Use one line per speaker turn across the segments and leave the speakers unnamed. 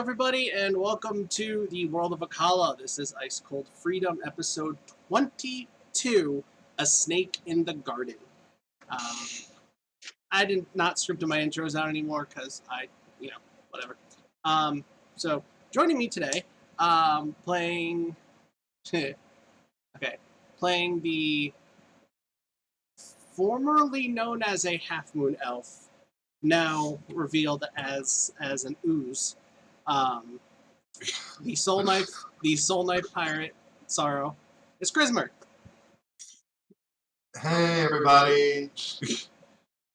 everybody, and welcome to the World of Akala. This is Ice Cold Freedom, episode 22, A Snake in the Garden. I did not script my intros out anymore, because whatever. So, joining me today, playing the formerly known as a half-moon elf, now revealed as an ooze. The Soul Knife pirate, Sarro. It's Chrismer.
Hey everybody!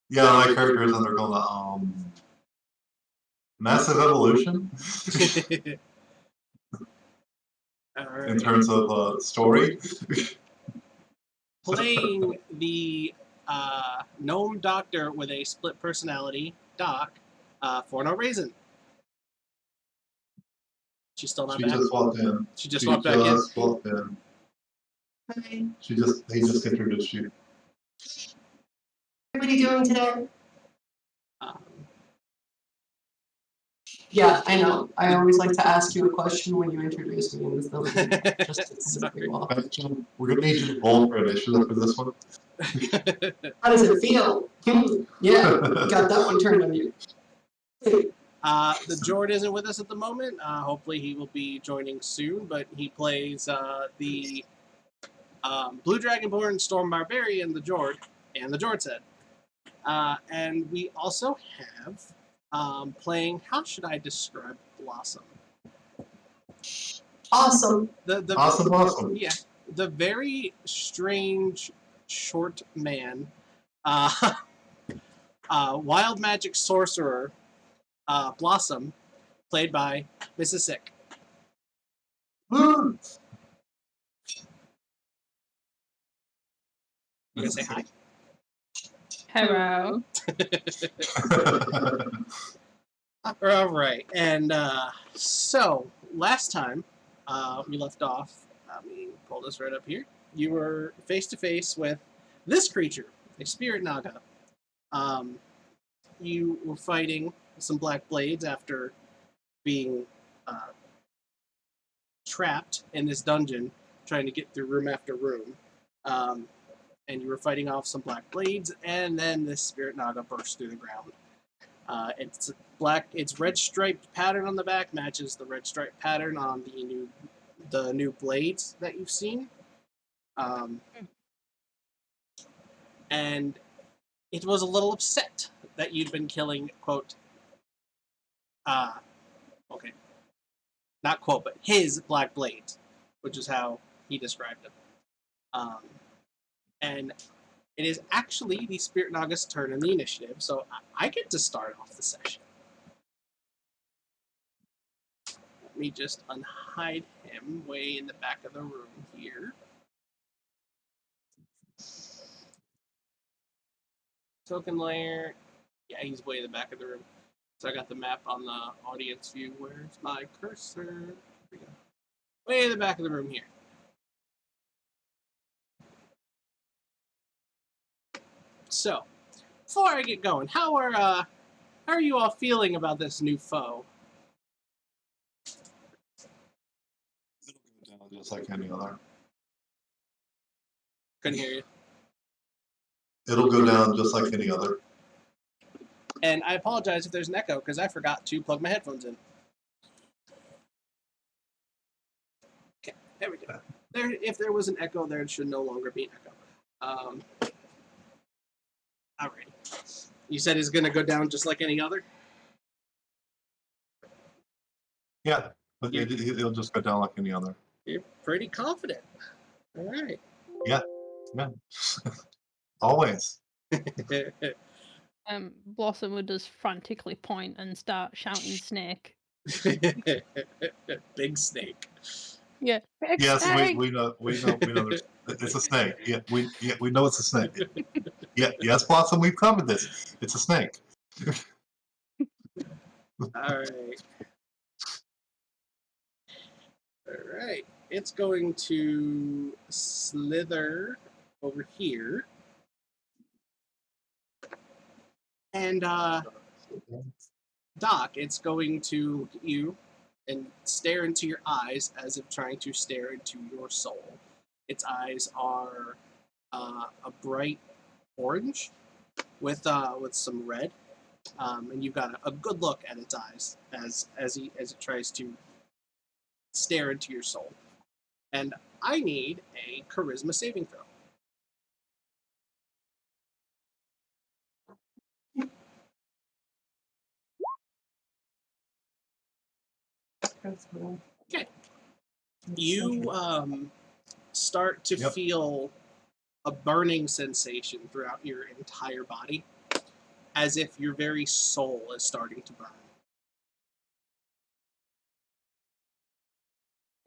Yeah, my character is undergoing massive evolution
Right.
in terms of story.
Playing the gnome doctor with a split personality, Doc, ForNoRaisin. She's still not back.
Just walked in.
She just walked back in.
Walked in.
Hi.
He just introduced you.
What are you doing today?
Um,
Yeah, I know. I always like to ask you a question when you introduce me in this building. Just to see
Sorry.
well.
We're gonna need you to roll for initiative for this one.
How does it feel? Yeah, got that one turned on you.
The Jord isn't with us at the moment. Hopefully he will be joining soon, but he plays the Blue Dragonborn Storm Barbarian, the Jord, and the JordSaid. And we also have playing, how should I describe Blossom?
Awesome.
Awesome.
Yeah, the very strange short man, wild magic sorcerer, Blossom, played by Mrs. Sick.
Woo!
You gonna say hi?
Hello.
All right, and so last time we left off, let me pull this right up here. You were face to face with this creature, a spirit naga. You were fighting some black blades after being trapped in this dungeon, trying to get through room after room. And you were fighting off some black blades, and then this spirit naga burst through the ground. It's black. Its red striped pattern on the back matches the red striped pattern on the new blades that you've seen. And it was a little upset that you'd been killing, quote, okay, not quote, but his black blades, which is how he described it. And it is actually the Spirit Naga's turn in the initiative, so I get to start off the session. Let me just unhide him way in the back of the room here. Token layer. Yeah, he's way in the back of the room. So I got the map on the audience view. Where's my cursor? There we go. Way in the back of the room here. So, before I get going, how are you all feeling about this new foe?
It'll go down just like any other.
Couldn't hear you.
It'll go down just like any other.
And I apologize if there's an echo, because I forgot to plug my headphones in. Okay, there we go. If there was an echo, there should no longer be an echo. Alrighty. You said it's going to go down just like any other?
Yeah, but it'll just go down like any other.
You're pretty confident. Alright.
Yeah. Always.
Blossom would just frantically point and start shouting snake.
Big snake.
Yeah.
Yes, we know it's a snake. Yeah, we know it's a snake. Yeah, yes, Blossom, we've covered this. It's a snake.
Alright. Alright. It's going to slither over here. And Doc, it's going to look at you and stare into your eyes as if trying to stare into your soul. Its eyes are a bright orange with some red, and you've got a good look at its eyes as it tries to stare into your soul. And I need a charisma saving throw. Okay. You start to feel a burning sensation throughout your entire body, as if your very soul is starting to burn.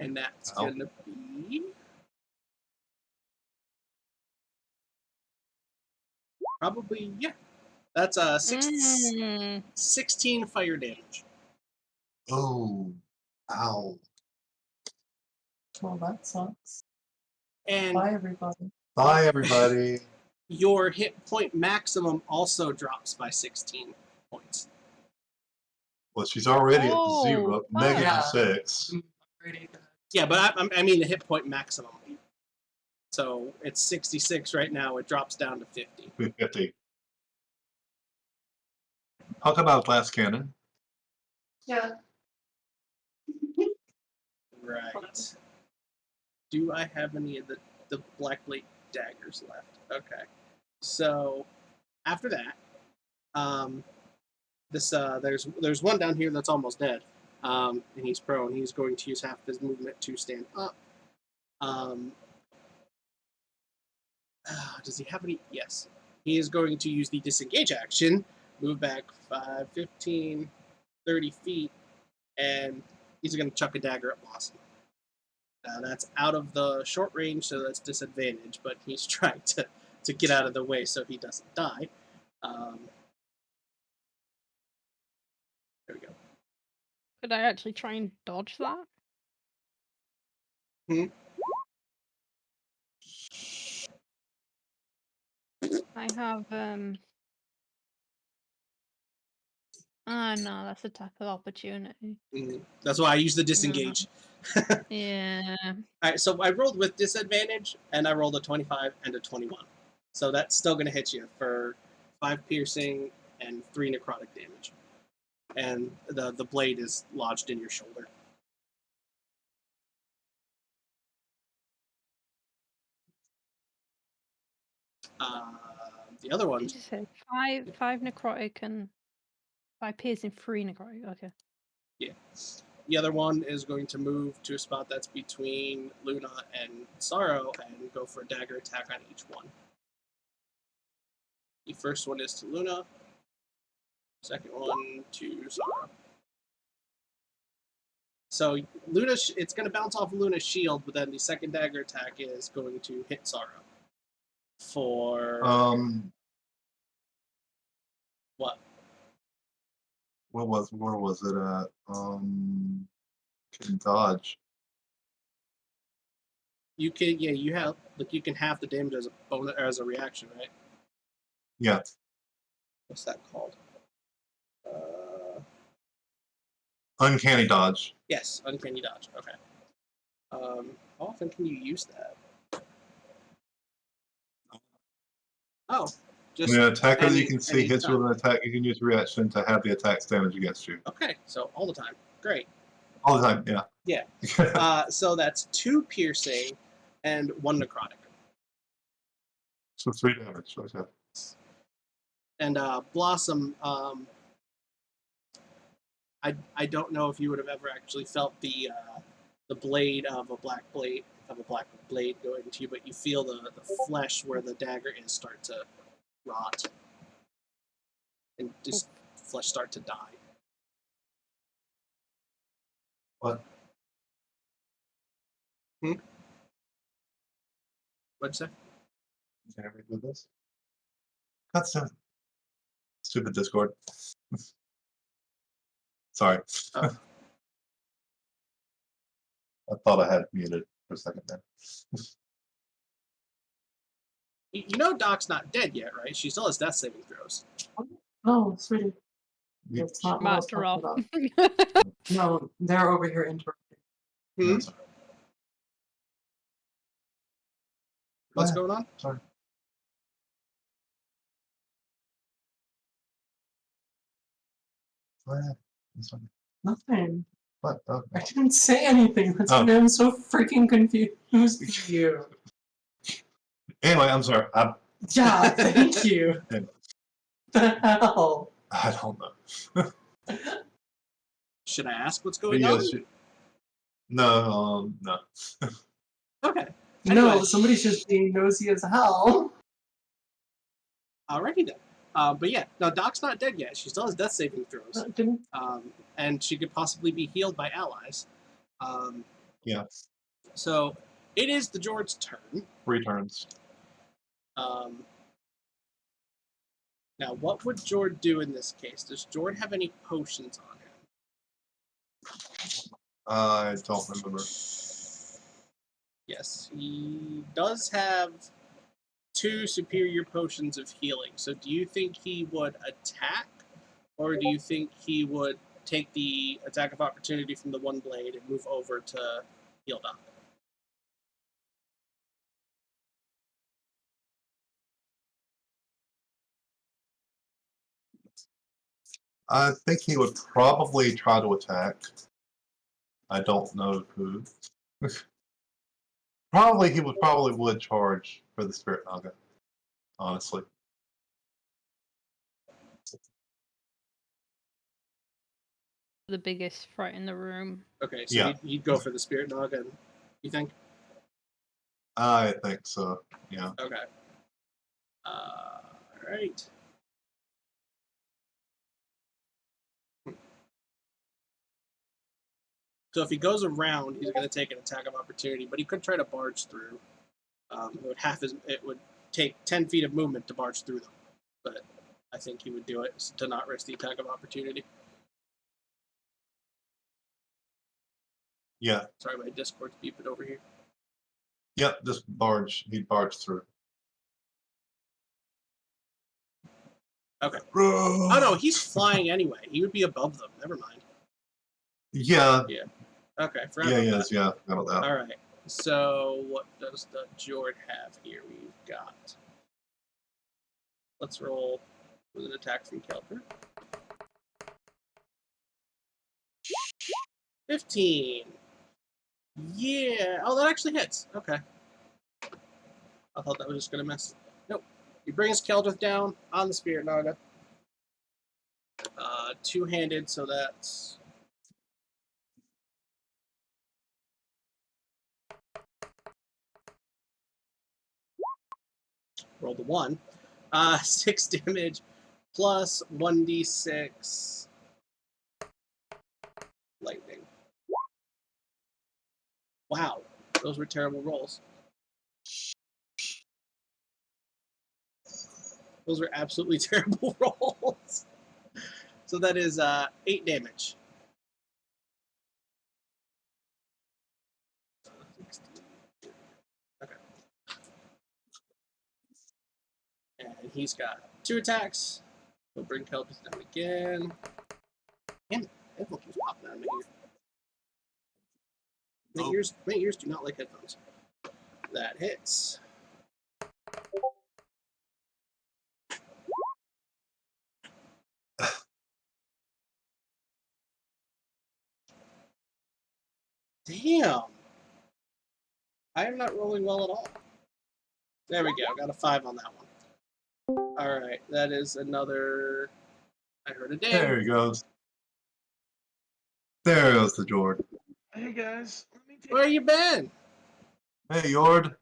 And that's going to be... Probably, yeah. That's 16 fire damage.
Oh, ow.
Well, that sucks.
And
Bye, everybody.
Bye, everybody.
your hit point maximum also drops by 16 points.
Well, she's already at
Oh,
zero,
wow.
negative
Yeah.
6.
Yeah, but I mean the hit point maximum. So it's 66 right now. It drops down to 50.
50. Talk about glass cannon.
Yeah.
Right. Do I have any of the black blade daggers left? Okay. So after that, there's one down here that's almost dead, and he's prone. He's going to use half his movement to stand up. Does he have any? Yes. He is going to use the disengage action, move back 5, 15, 30 feet, and he's going to chuck a dagger at Blossom. That's out of the short range, so that's disadvantage, but he's trying to get out of the way so he doesn't die. There we go.
Could I actually try and dodge that? I have no, that's attack of opportunity.
That's why I use the disengage.
Yeah.
Alright, so I rolled with disadvantage, and I rolled a 25 and a 21. So that's still going to hit you for 5 piercing and 3 necrotic damage. And the blade is lodged in your shoulder. The other one...
Did you say 5 necrotic and 5 piercing, 3 necrotic? Okay.
Yeah. The other one is going to move to a spot that's between Luna and Sarro and go for a dagger attack on each one. The first one is to Luna. Second one to Sarro. So Luna, it's going to bounce off Luna's shield, but then the second dagger attack is going to hit Sarro. For what?
Where was it at? Can dodge.
You can, yeah, you can half the damage as a bonus or as a reaction, right?
Yeah.
What's that called?
Uncanny dodge.
Yes, uncanny dodge. Okay. How often can you use that? Oh, just
When an attacker that you
any-
can see hits you
anytime.
with an attack, you can use reaction to have the attack's damage against you.
Okay, so all the time. Great.
All the time, yeah.
Yeah. So that's 2 piercing and 1 necrotic.
So 3 damage. Okay.
And Blossom, I don't know if you would have ever actually felt the blade of a black blade go into you, but you feel the flesh where the dagger is start to rot and just flesh start to die.
What?
What'd you say?
Can I redo this? That's stupid Discord. Sorry.
Oh.
I thought I had muted for a second there.
You know Doc's not dead yet, right? She still has death saving throws.
Oh, sweetie. That's not what I was
Marked her
talking
off.
about. No, they're over here interrupting.
Hmm?
No, sorry.
What's
Go
going on?
Sorry. Go ahead. It's fine.
Nothing.
What?
I
Okay.
didn't say anything. That's
Oh.
why I'm so freaking confused. You.
Anyway, I'm sorry.
Yeah, thank you.
Yeah.
The hell?
I don't know.
Should I ask what's
But
going on?
yes, no, no.
Okay.
No,
Anyway.
somebody's just being nosy as hell.
Alrighty then. But yeah, no, Doc's not dead yet. She still has death saving throws.
Didn't
And she could possibly be healed by allies.
Yeah.
So it is the Jord's turn.
3 turns.
Now, what would Jord do in this case? Does Jord have any potions on him?
I don't remember.
Yes, he does have 2 superior potions of healing. So do you think he would attack? Or do you think he would take the attack of opportunity from the one blade and move over to heal Doc?
I think he would probably try to attack. I don't know who. He probably would charge for the Spirit Naga. Honestly.
The biggest fright in the room.
Okay, so
Yeah.
he'd go for the Spirit Naga, you think?
I think so. Yeah.
Okay. Alright. So if he goes around, he's going to take an attack of opportunity, but he could try to barge through. It would take 10 feet of movement to barge through them, but I think he would do it to not risk the attack of opportunity.
Yeah.
Sorry, my Discord's beeping over here.
Yep. Just barge. He'd barge through.
Okay. Oh no, he's flying anyway. He would be above them. Never mind.
Yeah.
Okay.
Yeah. Yes. Yeah. How about that?
All right. So what does the Jord have here? We've got. Let's roll with an attack from Kelper. 15. Yeah. Oh, that actually hits. Okay. I thought that was just gonna miss. Nope. He brings Keldrith down on the Spirit Naga. 2-handed, so that's. Roll the 1. 6 damage plus 1d6 lightning. Wow, those were terrible rolls. Those were absolutely terrible rolls. So that is 8 damage. Okay. And he's got 2 attacks. We'll bring Kelpis down again. Damn it, headphones was popping out of my ears. My ears do not like headphones. That hits. Damn. I am not rolling well at all. There we go. Got a 5 on that one. Alright, that is another. I heard a ding.
There he goes. There goes the Jord.
Hey guys, let me take
Where you been?
Hey, Jord.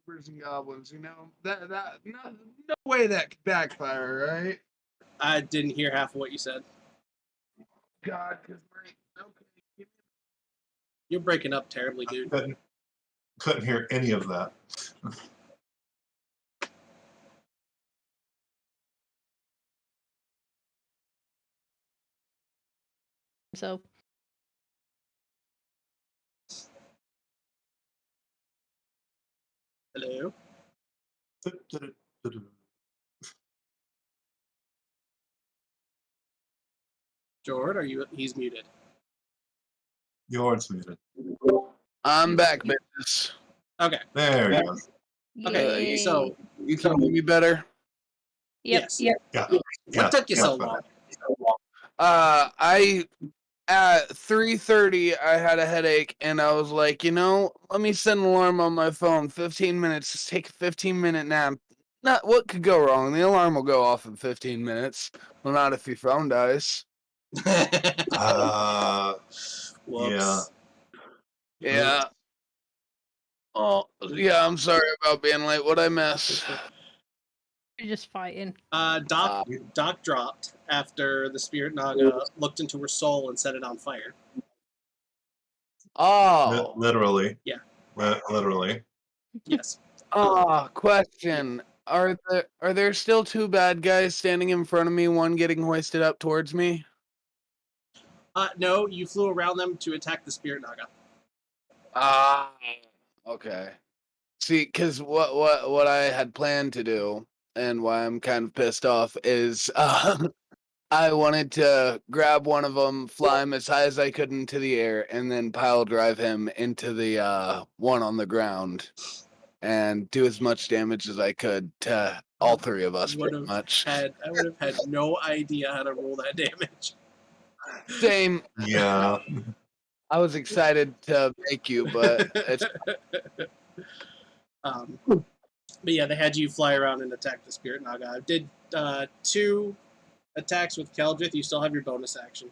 goblins and goblins. You know that no way that could backfire, right?
I didn't hear half of what you said.
God, because we're okay.
You're breaking up terribly, dude.
Couldn't hear any of that.
So
Hello? Jord, he's muted.
Jord's muted.
I'm back, bitches.
Okay.
There he goes.
Okay.
Yay.
So
You can hear me better.
Yep.
yes.
Yep.
Yeah.
What
Yeah,
took you so
much
long?
I at 3:30 I had a headache and I was like, let me set an alarm on my phone. 15 minutes. Just take a 15-minute nap. Not what could go wrong. The alarm will go off in 15 minutes. Well, not if your phone dies.
Whoops.
Yeah. Oh, yeah. I'm sorry about being late. What'd I miss?
We're just fighting.
Doc dropped after the spirit Naga looked into her soul and set it on fire.
Oh.
Literally.
Yeah.
Literally.
Yes.
Question. Are there still two bad guys standing in front of me, one getting hoisted up towards me?
No, you flew around them to attack the spirit Naga.
Okay. See, because what I had planned to do, and why I'm kind of pissed off, is I wanted to grab one of them, fly him as high as I could into the air, and then pile drive him into the one on the ground, and do as much damage as I could to all three of us, pretty much.
I would have had no idea how to roll that damage.
Same.
Yeah.
I was excited to make you, but it's
But yeah, they had you fly around and attack the spirit Naga. I did 2 attacks with Keldrith. You still have your bonus action.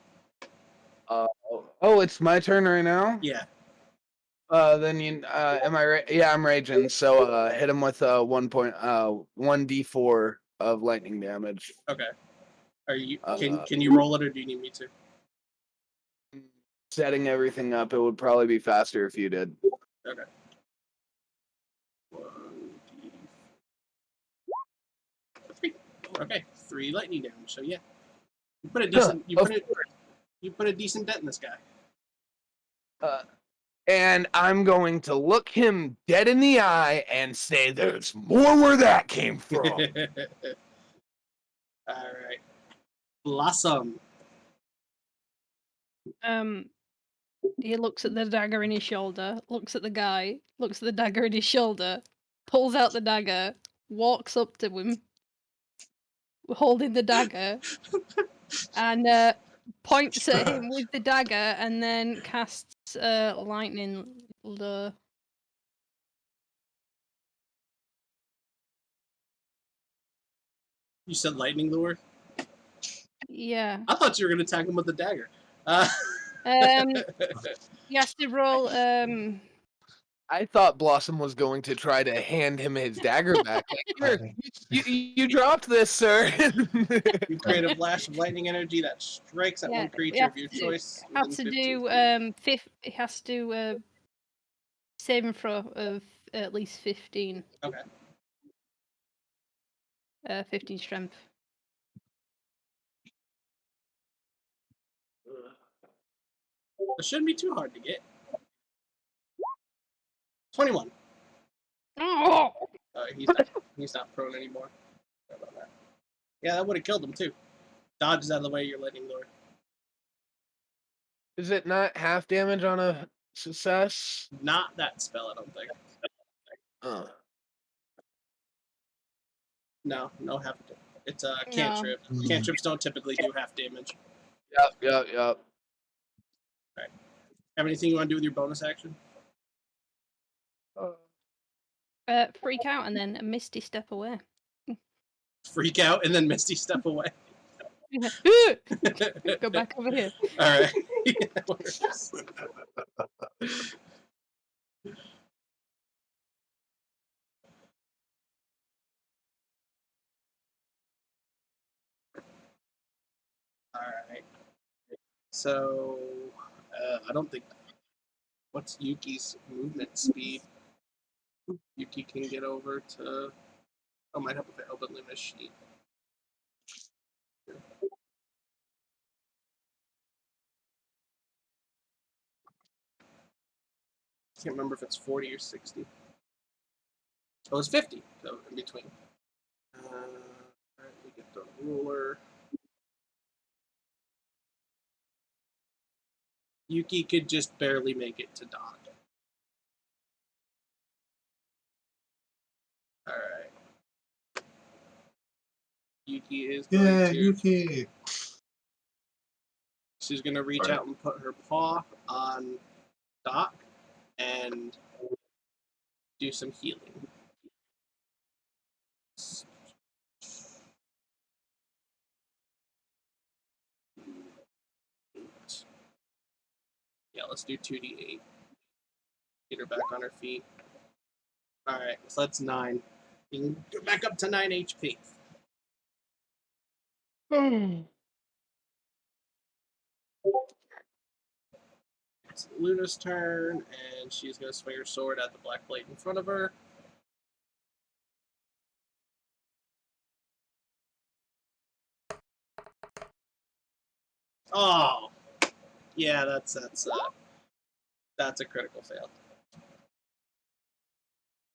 it's my turn right now.
Yeah.
Then am I? Yeah, I'm raging. So hit him with 1d4 of lightning damage.
Okay. Are you can you roll it or do you need me to?
Setting everything up, it would probably be faster if you did.
Okay. 3. Okay, 3 lightning damage. So yeah, you put a decent you put a decent dent in this guy.
And I'm going to look him dead in the eye and say, "There's more where that came from."
All right, Blossom.
He looks at the dagger in his shoulder, looks at the guy, looks at the dagger in his shoulder, pulls out the dagger, walks up to him, holding the dagger, and points at him with the dagger, and then casts lightning lure.
You said lightning lure.
Yeah.
I thought you were gonna attack him with the dagger.
He has to roll.
I thought Blossom was going to try to hand him his dagger back. Like, here, you dropped this, sir.
You create a flash of lightning energy that strikes at one creature of your choice.
Has to do It has to saving throw of at least 15.
Okay.
15 strength.
It shouldn't be too hard to get. 21.
Oh!
He's not prone anymore. Sorry about that. Yeah, that would have killed him too. Dodges out of the way, you're lightning lure.
Is it not half damage on a success?
Not that spell, I don't think. No half. It's a cantrip.
No.
Cantrips don't typically do half damage.
Yep.
Alright. Have anything you want to do with your bonus action?
Freak out and then a misty step away.
Freak out and then Misty step away.
Go back over here.
Alright. Alright. So, I don't think. What's Yuki's movement speed? Yuki can get over to. Oh, might help if I open Luna's sheet. Can't remember if it's 40 or 60. Oh, it's 50, so in between. Alright, we get the ruler. Yuki could just barely make it to Doc. Alright. Yuki is going
Yeah,
to...
Yuki.
She's going to reach
Right.
out and put her paw on Doc and do some healing. Yeah, let's do 2d8. Get her back on her feet. Alright, so that's 9. You can go back up to 9 HP. It's Luna's turn, and she's going to swing her sword at the black blade in front of her. Oh! Yeah, that's a critical fail.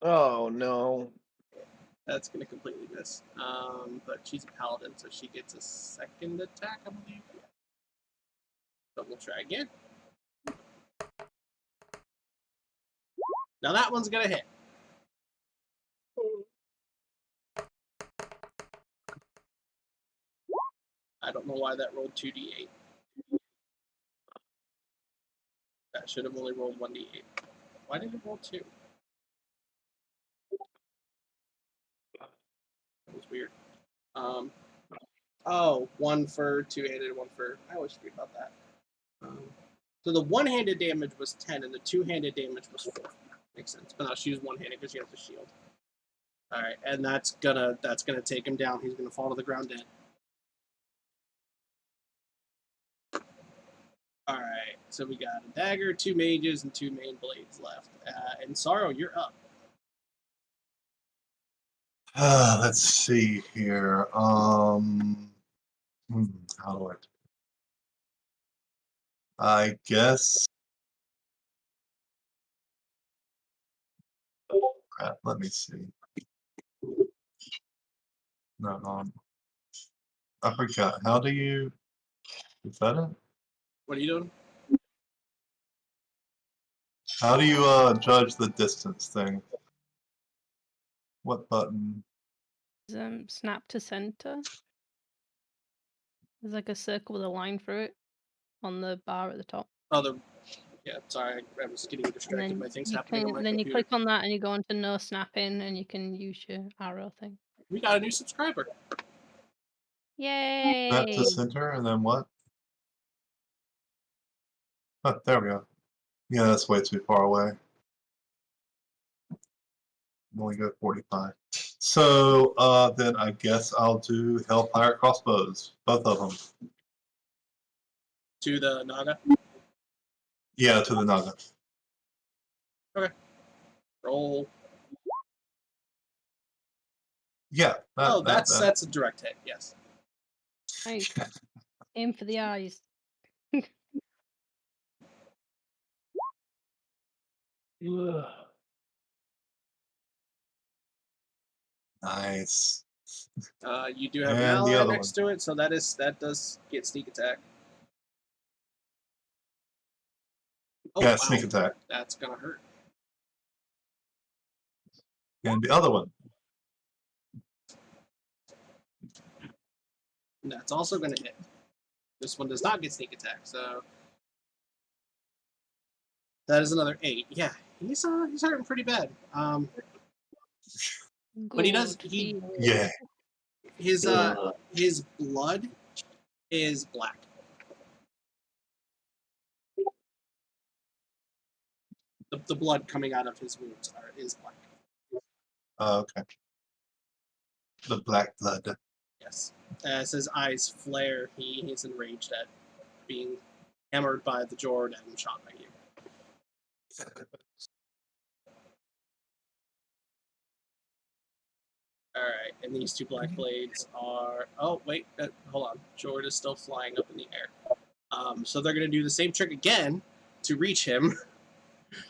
Oh no.
That's going to completely miss. But she's a paladin, so she gets a second attack, I believe. But we'll try again. Now that one's going to hit. I don't know why that rolled 2d8. That should have only rolled 1d8. Why did it roll 2? That was weird. Oh, 1 for two-handed, 1 for... I always forget about that. So the one-handed damage was 10, and the two-handed damage was 4. Makes sense. But now she was one-handed because she has a shield. All right, and that's gonna take him down. He's gonna fall to the ground dead. All right, so we got a dagger, 2 mages, and 2 main blades left. And Sarro, you're up.
Let's see here. How do I guess. Crap, let me see. No, I forgot. How do you? Is that it?
What are you doing?
How do you judge the distance thing? What button?
Snap to center. There's like a circle with a line through it on the bar at the top.
Oh, yeah, sorry, I was getting distracted by things happening on my
Then you
computer.
click on that and you go into no snapping and you can use your arrow thing.
We got a new subscriber.
Yay!
Snap to center, and then what? Oh, there we go. Yeah, that's way too far away. Only go 45. So then I guess I'll do Hellfire Crossbows, both of them.
To the Naga.
Yeah, to the Naga.
Roll.
Yeah.
That's a direct hit. Yes.
Nice. Aim for the eyes.
Nice.
You do have an
And the
ally
other
next to it, so that does get sneak attack. Oh,
Yeah,
wow.
sneak attack.
That's gonna hurt.
And the other one.
And that's also gonna hit. This one does not get sneak attack, so that is another 8. Yeah, he's hurting pretty bad. But he does
Yeah.
his blood is black. The blood coming out of his wounds is black.
Okay. The black blood.
Yes. As his eyes flare, he is enraged at being hammered by the Jord and shot by you. Alright, and these 2 black blades are... Oh, wait, hold on. Jord is still flying up in the air. So they're going to do the same trick again to reach him.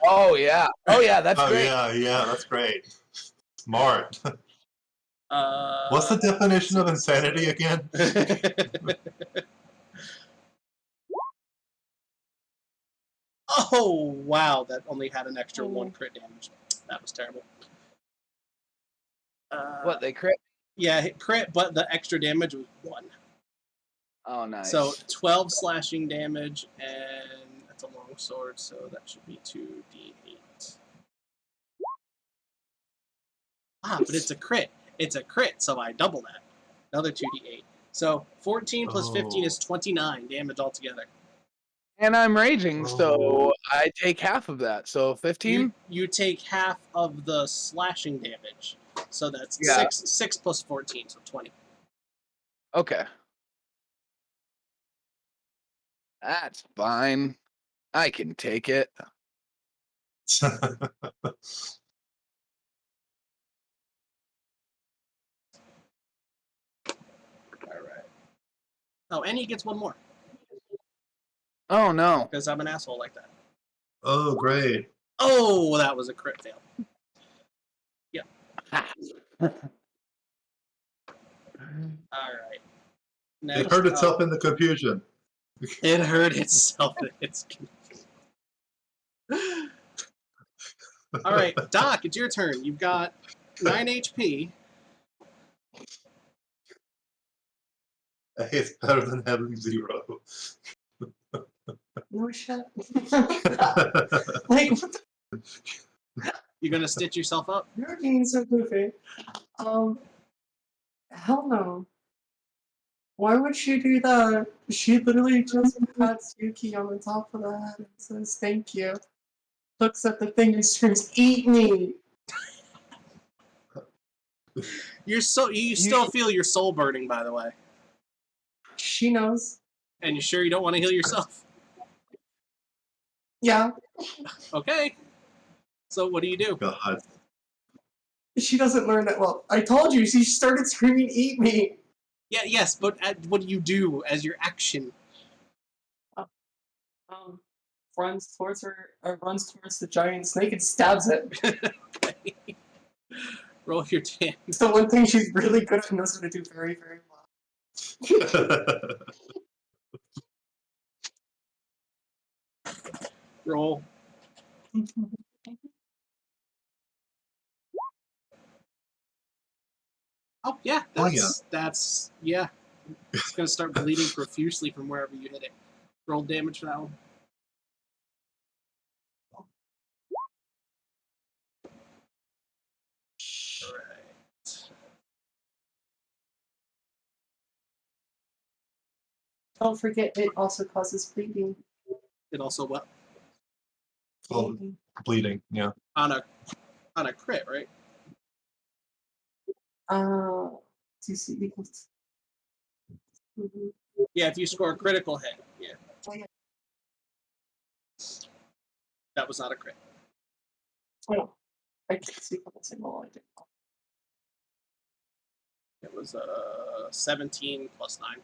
Oh yeah. That's great.
Yeah, that's great. Smart. What's the
Uh,
definition of insanity again?
Oh, wow. That only had an extra 1 crit damage. That was terrible.
What, they crit?
Yeah, hit crit, but the extra damage was 1.
Oh, nice.
So 12 slashing damage, and that's a long sword, so that should be 2d8. Ah, but it's a crit. It's a crit, so I double that. Another 2d8. So 14 plus 15 is 29 damage altogether.
And I'm raging, so I take half of that. So 15?
You take half of the slashing damage. So that's
Yeah.
6 plus 14, so 20.
Okay. That's fine. I can take it.
Alright. Oh, and he gets 1 more.
Oh, no.
Because I'm an asshole like that.
Oh, great.
Oh, that was a crit fail. Yep. Alright.
It hurt itself in the confusion.
It hurt itself in its Alright, Doc, it's your turn. You've got 9 HP.
Hey, it's better than having 0.
No shit. Like, what the?
You're gonna stitch yourself up?
You're being so goofy. Hell no. Why would she do that? She literally just pats Yuki on the top of the head and says, "Thank you." Looks at the thing and screams, "Eat me!"
You still feel your soul burning, by the way.
She knows.
And you sure you don't want to heal yourself?
Yeah.
Okay. So what do you do?
God.
She doesn't learn that well. I told you, she started screaming, "Eat me!"
Yeah, yes, but what do you do as your action?
Runs towards her, runs towards the giant snake and stabs it.
Okay. Roll your damage.
It's the one thing she's really good at and knows how to do very, very well.
Roll. Oh yeah, that's yeah. It's gonna start bleeding profusely from wherever you hit it. Roll damage for that one. Alright.
Don't forget, it also causes bleeding.
It also what?
Oh, bleeding, yeah.
On a crit, right?
CC equals.
Yeah, if you score a critical hit, yeah. That was not a crit.
Oh, I can't see what the symbol I did.
It was 17 plus 9.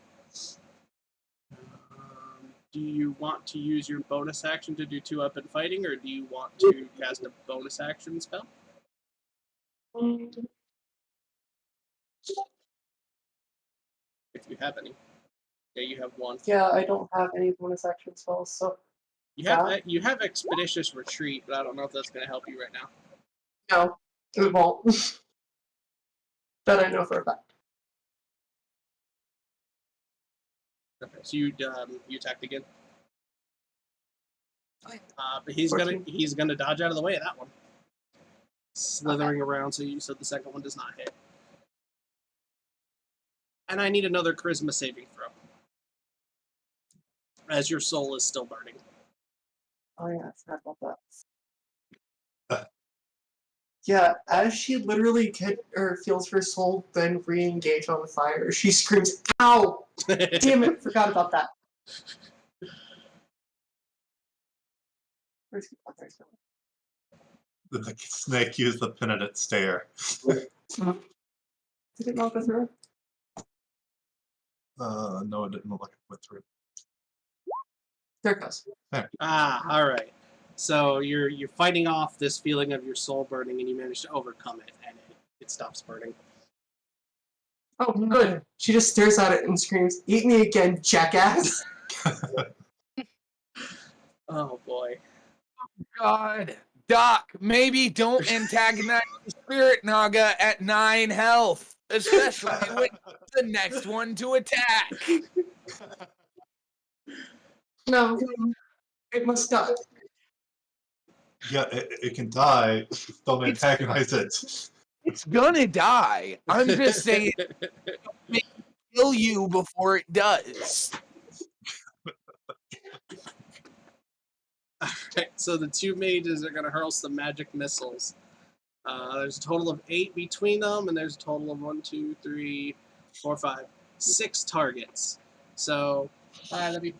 Do you want to use your bonus action to do 2-up fighting, or do you want to cast a bonus action spell? If you have any. Yeah, you have 1.
Yeah, I don't have any bonus action spells, so.
You have Expeditious Retreat, but I don't know if that's going to help you right now.
No, it won't. That I know for a fact.
Okay, so you attacked again. But he's gonna dodge out of the way of that one. Slithering around, so the second one does not hit. And I need another charisma saving throw. As your soul is still burning.
Oh yeah, I forgot about that. Yeah, as she literally feels her soul then re-engage on the fire, she screams, "Ow! Damn it, forgot about that." Where's
The snake used the penitent stare.
Did it not go through?
No, it didn't look like it went through.
There it goes.
Alright. So you're fighting off this feeling of your soul burning, and you manage to overcome it, and it stops burning.
Oh, good. She just stares at it and screams, "Eat me again, jackass!"
Oh boy.
God. Doc, maybe don't antagonize the Spirit Naga at 9 health, especially when the next one to attack.
No, it must die.
Yeah, it can die. Don't antagonize it.
It's gonna die. I'm just saying, maybe kill you before it does.
Alright, so the two mages are going to hurl some magic missiles. There's a total of 8 between them, and there's a total of 1, 2, 3, 4, 5, 6 targets. So, I'm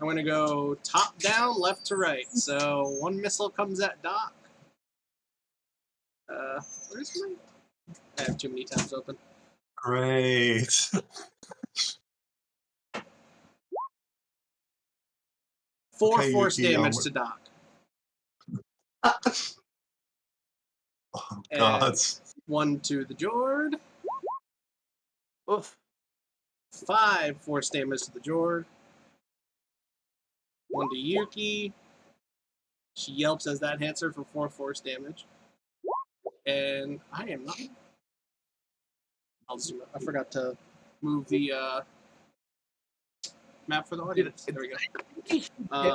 going to go top down, left to right. So, one missile comes at Doc. Where's my... I have too many tabs open.
Great.
4
Okay,
force
Yuki,
damage to Doc.
Oh, God.
1 to the Jord.
Oof.
5 force damage to the Jord. 1 to Yuki. She yelps as that hits her for 4 force damage. And I am not... I'll zoom up. I forgot to move the map for the audience. There we go.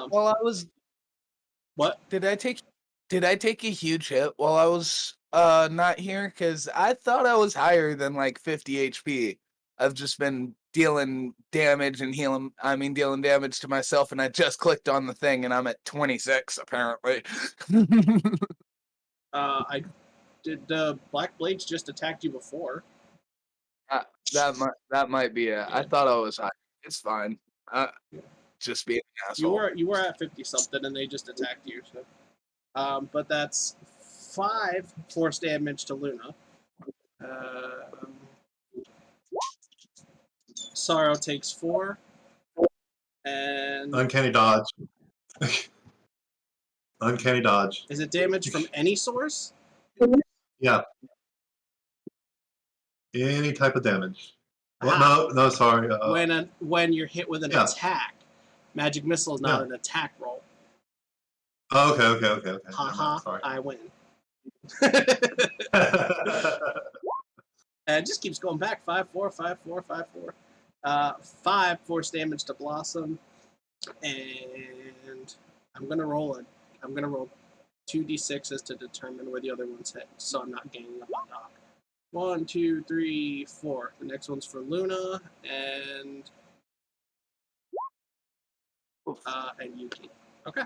While I was...
What?
Did I take a huge hit while I was not here? Because I thought I was higher than like 50 HP. I've just been dealing damage and dealing damage to myself, and I just clicked on the thing, and I'm at 26 apparently.
Did the Black Blades just attacked you before?
That might be it. I thought I was high. It's fine. Just being an asshole.
You were at 50 something, and they just attacked you. So, but that's 5 force damage to Luna. Sarro takes 4, and
Uncanny dodge. Uncanny dodge.
is it damage from any source?
Yeah. Any type of damage. Well, no, sorry.
When you're hit with an attack, magic missile is not an attack roll.
Oh, okay.
Haha,
Sorry.
I win. And it just keeps going back. 5, 4, 5, 4, 5, 4. 5 force damage to Blossom, and I'm gonna roll 2d6s to determine where the other one's hit, so I'm not gaining up on Doc. 1, 2, 3, 4. The next one's for Luna and Yuki. Okay.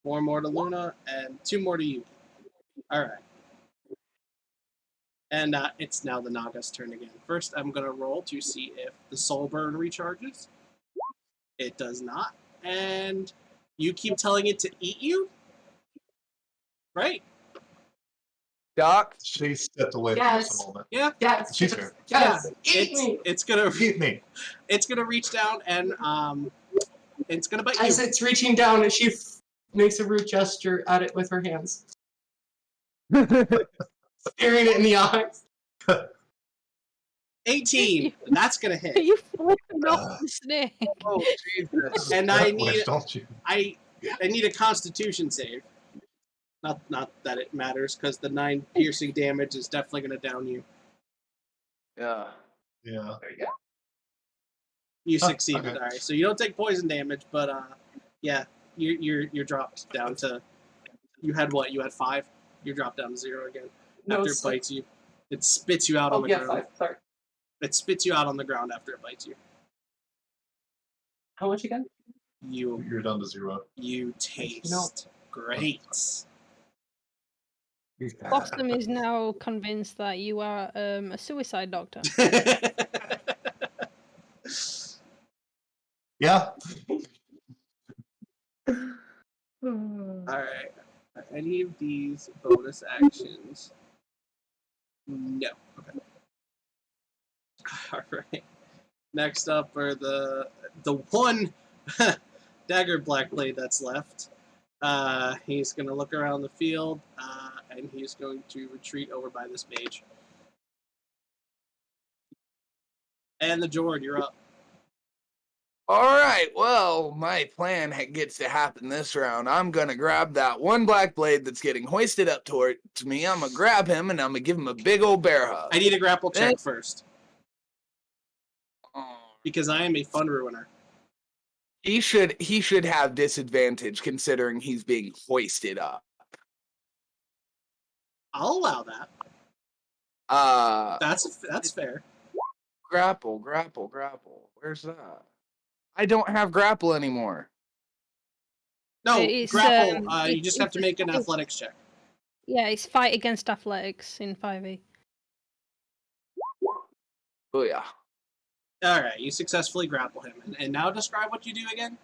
4 more to Luna and 2 more to Yuki. All right. And it's now the Naga's turn again. First, I'm going to roll to see if the Soul Burn recharges. It does not. And you keep telling it to eat you? Right?
Doc?
She stepped away
Yes.
for just a moment.
Yeah. Yes.
She's here.
Yes. Eat me.
It's gonna
Eat me.
It's gonna reach down and it's gonna bite
As
you.
it's reaching down, and she makes a rude gesture at it with her hands, staring it in the eyes.
18. That's gonna hit.
You flipping off the snake.
Oh, Jesus.
And I need
Don't you?
I need a Constitution save. Not that it matters, because the 9 piercing damage is definitely gonna down you.
Yeah.
Yeah.
There you go.
You succeeded.
Okay.
All right. So you don't take poison damage, but yeah, you're dropped down to. You had what? You had 5. You're dropped down to 0 again.
No,
After it
so-
bites you, it spits you out on
Oh
the
yeah,
ground.
5. Sorry.
It spits you out on the ground after it bites you.
How much again?
You're down to 0.
You taste
No.
great.
Blossom is now convinced that you are a suicide doctor.
Yeah.
Alright. Are any of these bonus actions? No. Okay. Alright. Next up are the one dagger black blade that's left. He's going to look around the field, and he's going to retreat over by this mage. And the Jord, you're up.
All right, well, my plan gets to happen this round. I'm going to grab that one black blade that's getting hoisted up towards me. I'm going to grab him, and I'm going to give him a big old bear hug.
I need a grapple check
Then-
first. Because I am a fun ruiner.
He should have disadvantage considering he's being hoisted up.
I'll allow that. That's fair.
Grapple. Where's that? I don't have grapple anymore.
No,
It's,
grapple. You
it's-
just have to make an athletics check.
Yeah, it's fight against athletics in 5e.
Oh yeah.
All right, you successfully grapple him, and now describe what you do again.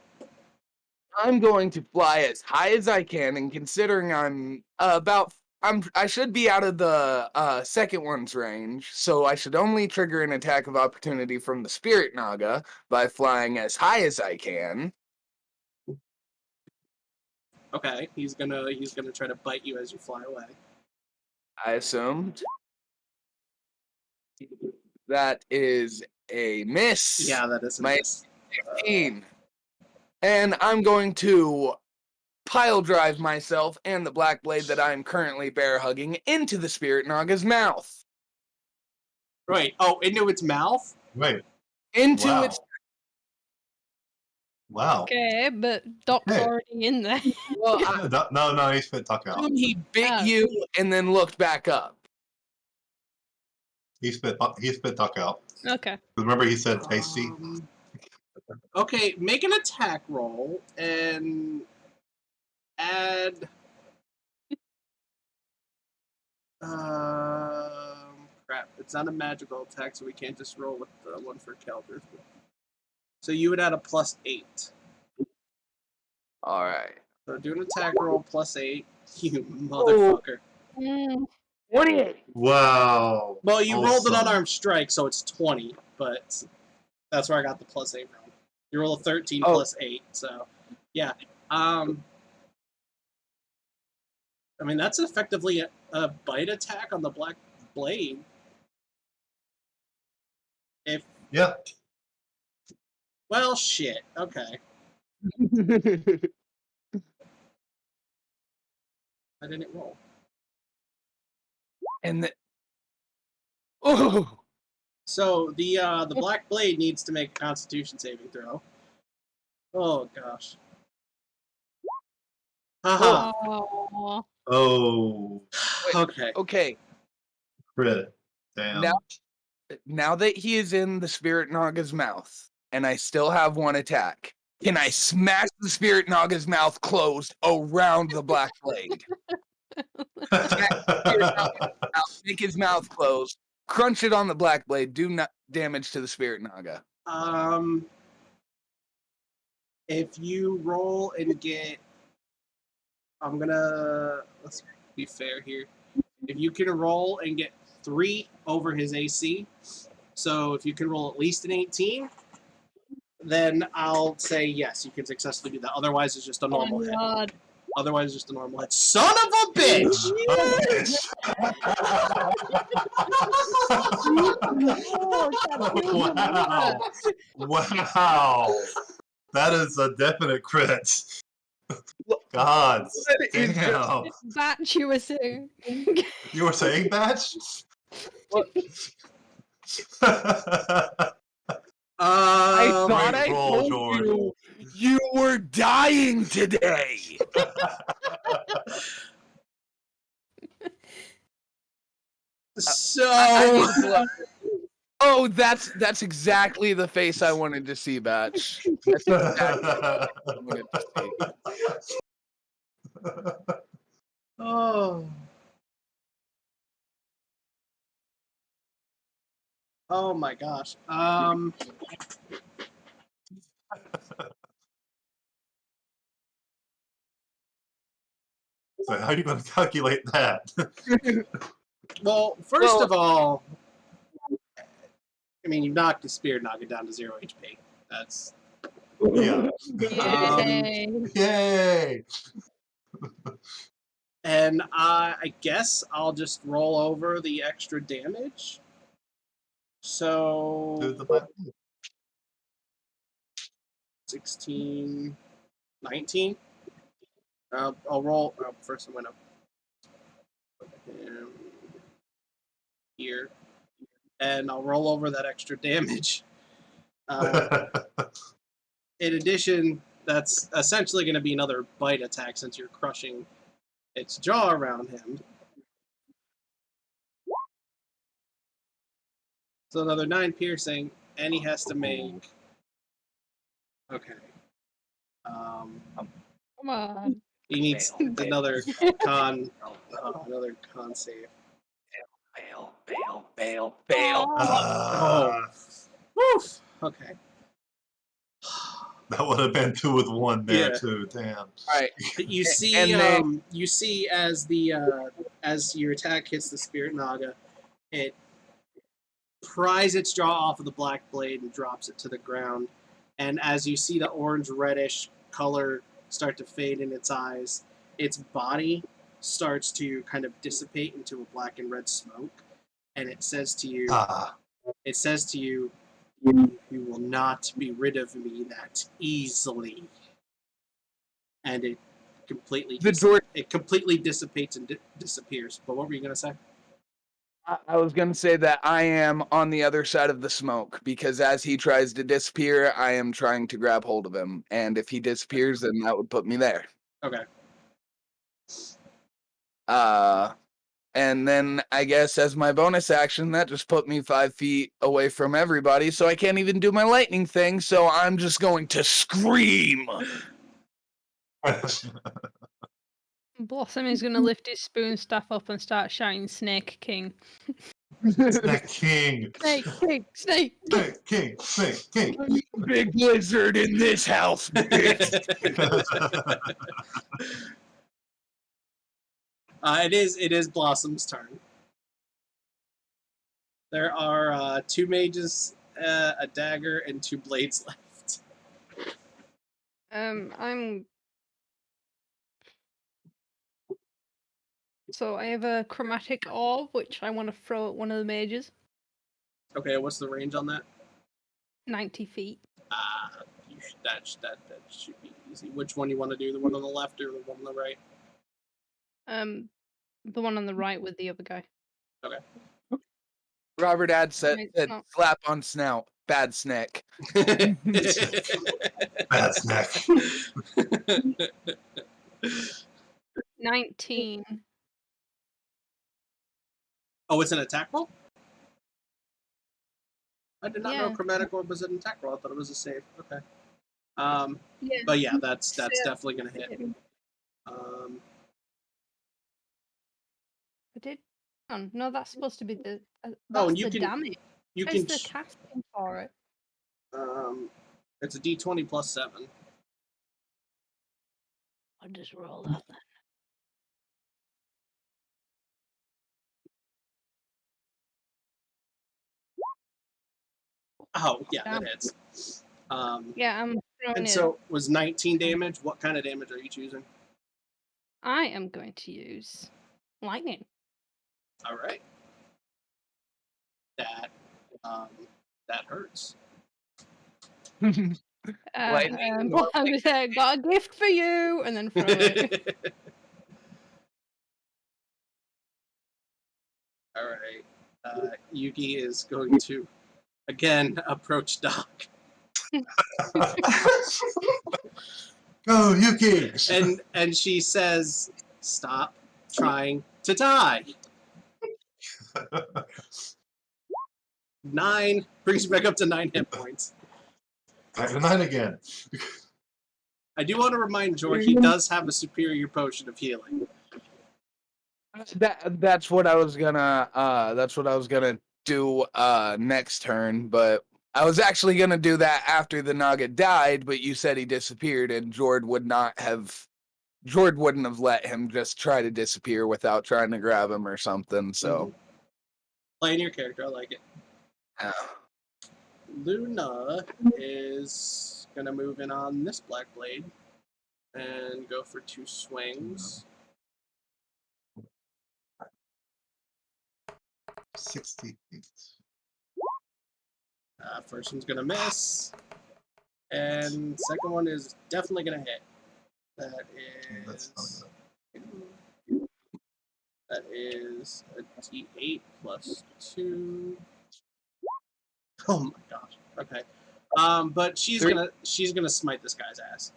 I'm going to fly as high as I can, and considering I should be out of the second one's range, so I should only trigger an attack of opportunity from the Spirit Naga by flying as high as I can.
Okay, he's gonna try to bite you as you fly away.
I assumed. That is a miss.
Yeah, that is a
My
miss.
15. And I'm going to pile drive myself and the black blade that I'm currently bear hugging into the Spirit Naga's mouth.
Right. Oh, into its mouth.
Wait.
Into
Wow.
its
Wow.
Okay, but Doc's
Hey.
already in there.
well,
No, he spit Tuck out.
he bit
Oh.
you and then looked back up.
He spit Tuck out.
Okay.
Remember he said tasty?
Okay, make an attack roll and add. Crap! It's not a magical attack, so we can't just roll with the one for Kelders. So you would add a +8.
All right.
So do an attack roll +8. You motherfucker.
Mm,
28.
Wow.
Well, you rolled an
Awesome.
unarmed strike, so it's 20, but that's where I got the +8 from. You roll a 13
Oh.
+8, so yeah. I mean, that's effectively a bite attack on the black blade.
Yeah.
Well, shit. Okay. I didn't roll.
And the oh,
So the black blade needs to make a Constitution saving throw. Oh gosh. Haha.
aw.
Oh.
Okay.
okay.
Crit. Damn.
Now that he is in the Spirit Naga's mouth, and I still have one attack, can I smash the Spirit Naga's mouth closed around the black blade? Make his mouth closed, crunch it on the black blade, do not damage to the Spirit Naga.
If you roll and get, let's be fair here. If you can roll and get 3 over his AC, so if you can roll at least an 18, then I'll say yes, you can successfully do that. Otherwise, it's just a
Oh
normal
my
hit.
god.
Otherwise, it's just a normal hit. Son of a bitch!
Wow. Wow. That is a definite crit. God damn.
Batch you were saying.
You were saying batch?
I thought
Great
I
roll,
told
Jord.
you were dying today.
So
Oh, that's exactly the face I wanted to see, Batch. That's exactly what I wanted to see.
oh. Oh my gosh.
So how are you going to calculate that?
Well, first of all, I mean, you knocked the Spirit Naga down to 0 HP. That's
Yeah.
Yay.
Yay!
and I guess I'll just roll over the extra damage.
Do
So
the black.
16, 19. I'll roll. First, I'm going to put him here. And I'll roll over that extra damage. In addition, that's essentially going to be another bite attack since you're crushing its jaw around him. So another 9 piercing, and he has to make. Okay.
Come on.
He needs another con save.
Fail.
Oh. Woof. Okay.
That would have been 2 with 1 there
Yeah.
too. Damn.
All right.
You see,
And then-
you see as the as your attack hits the spirit naga, it pries its jaw off of the black blade and drops it to the ground. And as you see the orange reddish color start to fade in its eyes, its body starts to kind of dissipate into a black and red smoke. And it says to you, you will not be rid of me that easily. And it completely dissipates and disappears. But what were you going to say?
I was going to say that I am on the other side of the smoke because as he tries to disappear, I am trying to grab hold of him. And if he disappears, then that would put me there.
Okay.
And then I guess as my bonus action, that just put me 5 feet away from everybody, so I can't even do my lightning thing, so I'm just going to scream.
Blossom is going to lift his spoon staff up and start shouting Snake King.
Snake King.
Snake King! Snake King!
Snake King. Snake King.
Big blizzard in this house, bitch.
It is Blossom's turn. There are 2 mages, a dagger, and 2 blades left.
So I have a chromatic orb, which I want to throw at one of the mages.
Okay, what's the range on that?
90 feet.
That should be easy. Which one you want to do? The one on the left or the one on the right?
The one on the right with the other guy.
Okay.
Robert Ad said
not-
slap on snout, bad snack.
Bad snack.
19.
Oh, it's an attack roll? I did not know
Yeah.
chromatic orb was an attack roll. I thought it was a save. Okay.
Yeah.
But yeah, that's
So-
definitely gonna hit.
I did. Oh, no, that's supposed to be the. That's
and you
the
can-
damage.
You
Where's
can.
the casting for it?
It's a D20 plus 7.
I'll just roll that then.
Oh yeah,
Damn.
that hits.
Yeah, I'm throwing
And
it.
so was 19 damage. What kind of damage are you choosing?
I am going to use lightning.
All right. That hurts.
Lightning
I'm gonna say, got a gift for you, and then throw it.
All right. Yuki is going to again approach Doc,
Go, Yuki.
and she says, "Stop trying to die." 9 brings you back up to 9 hit points.
Back to 9 again.
I do want to remind Jord he does have a superior potion of healing.
That's what I was gonna do next turn, but I was actually gonna do that after the Naga died, but you said he disappeared and Jord wouldn't have let him just try to disappear without trying to grab him or something, so
Playing your character, I like it.
uh,
Luna is gonna move in on this black blade and go for 2 swings.
60 feet.
First one's gonna miss, And second one is definitely gonna hit. That
That's
is
not
that is a D8 plus 2. Oh my gosh. Okay. But she's gonna smite this guy's ass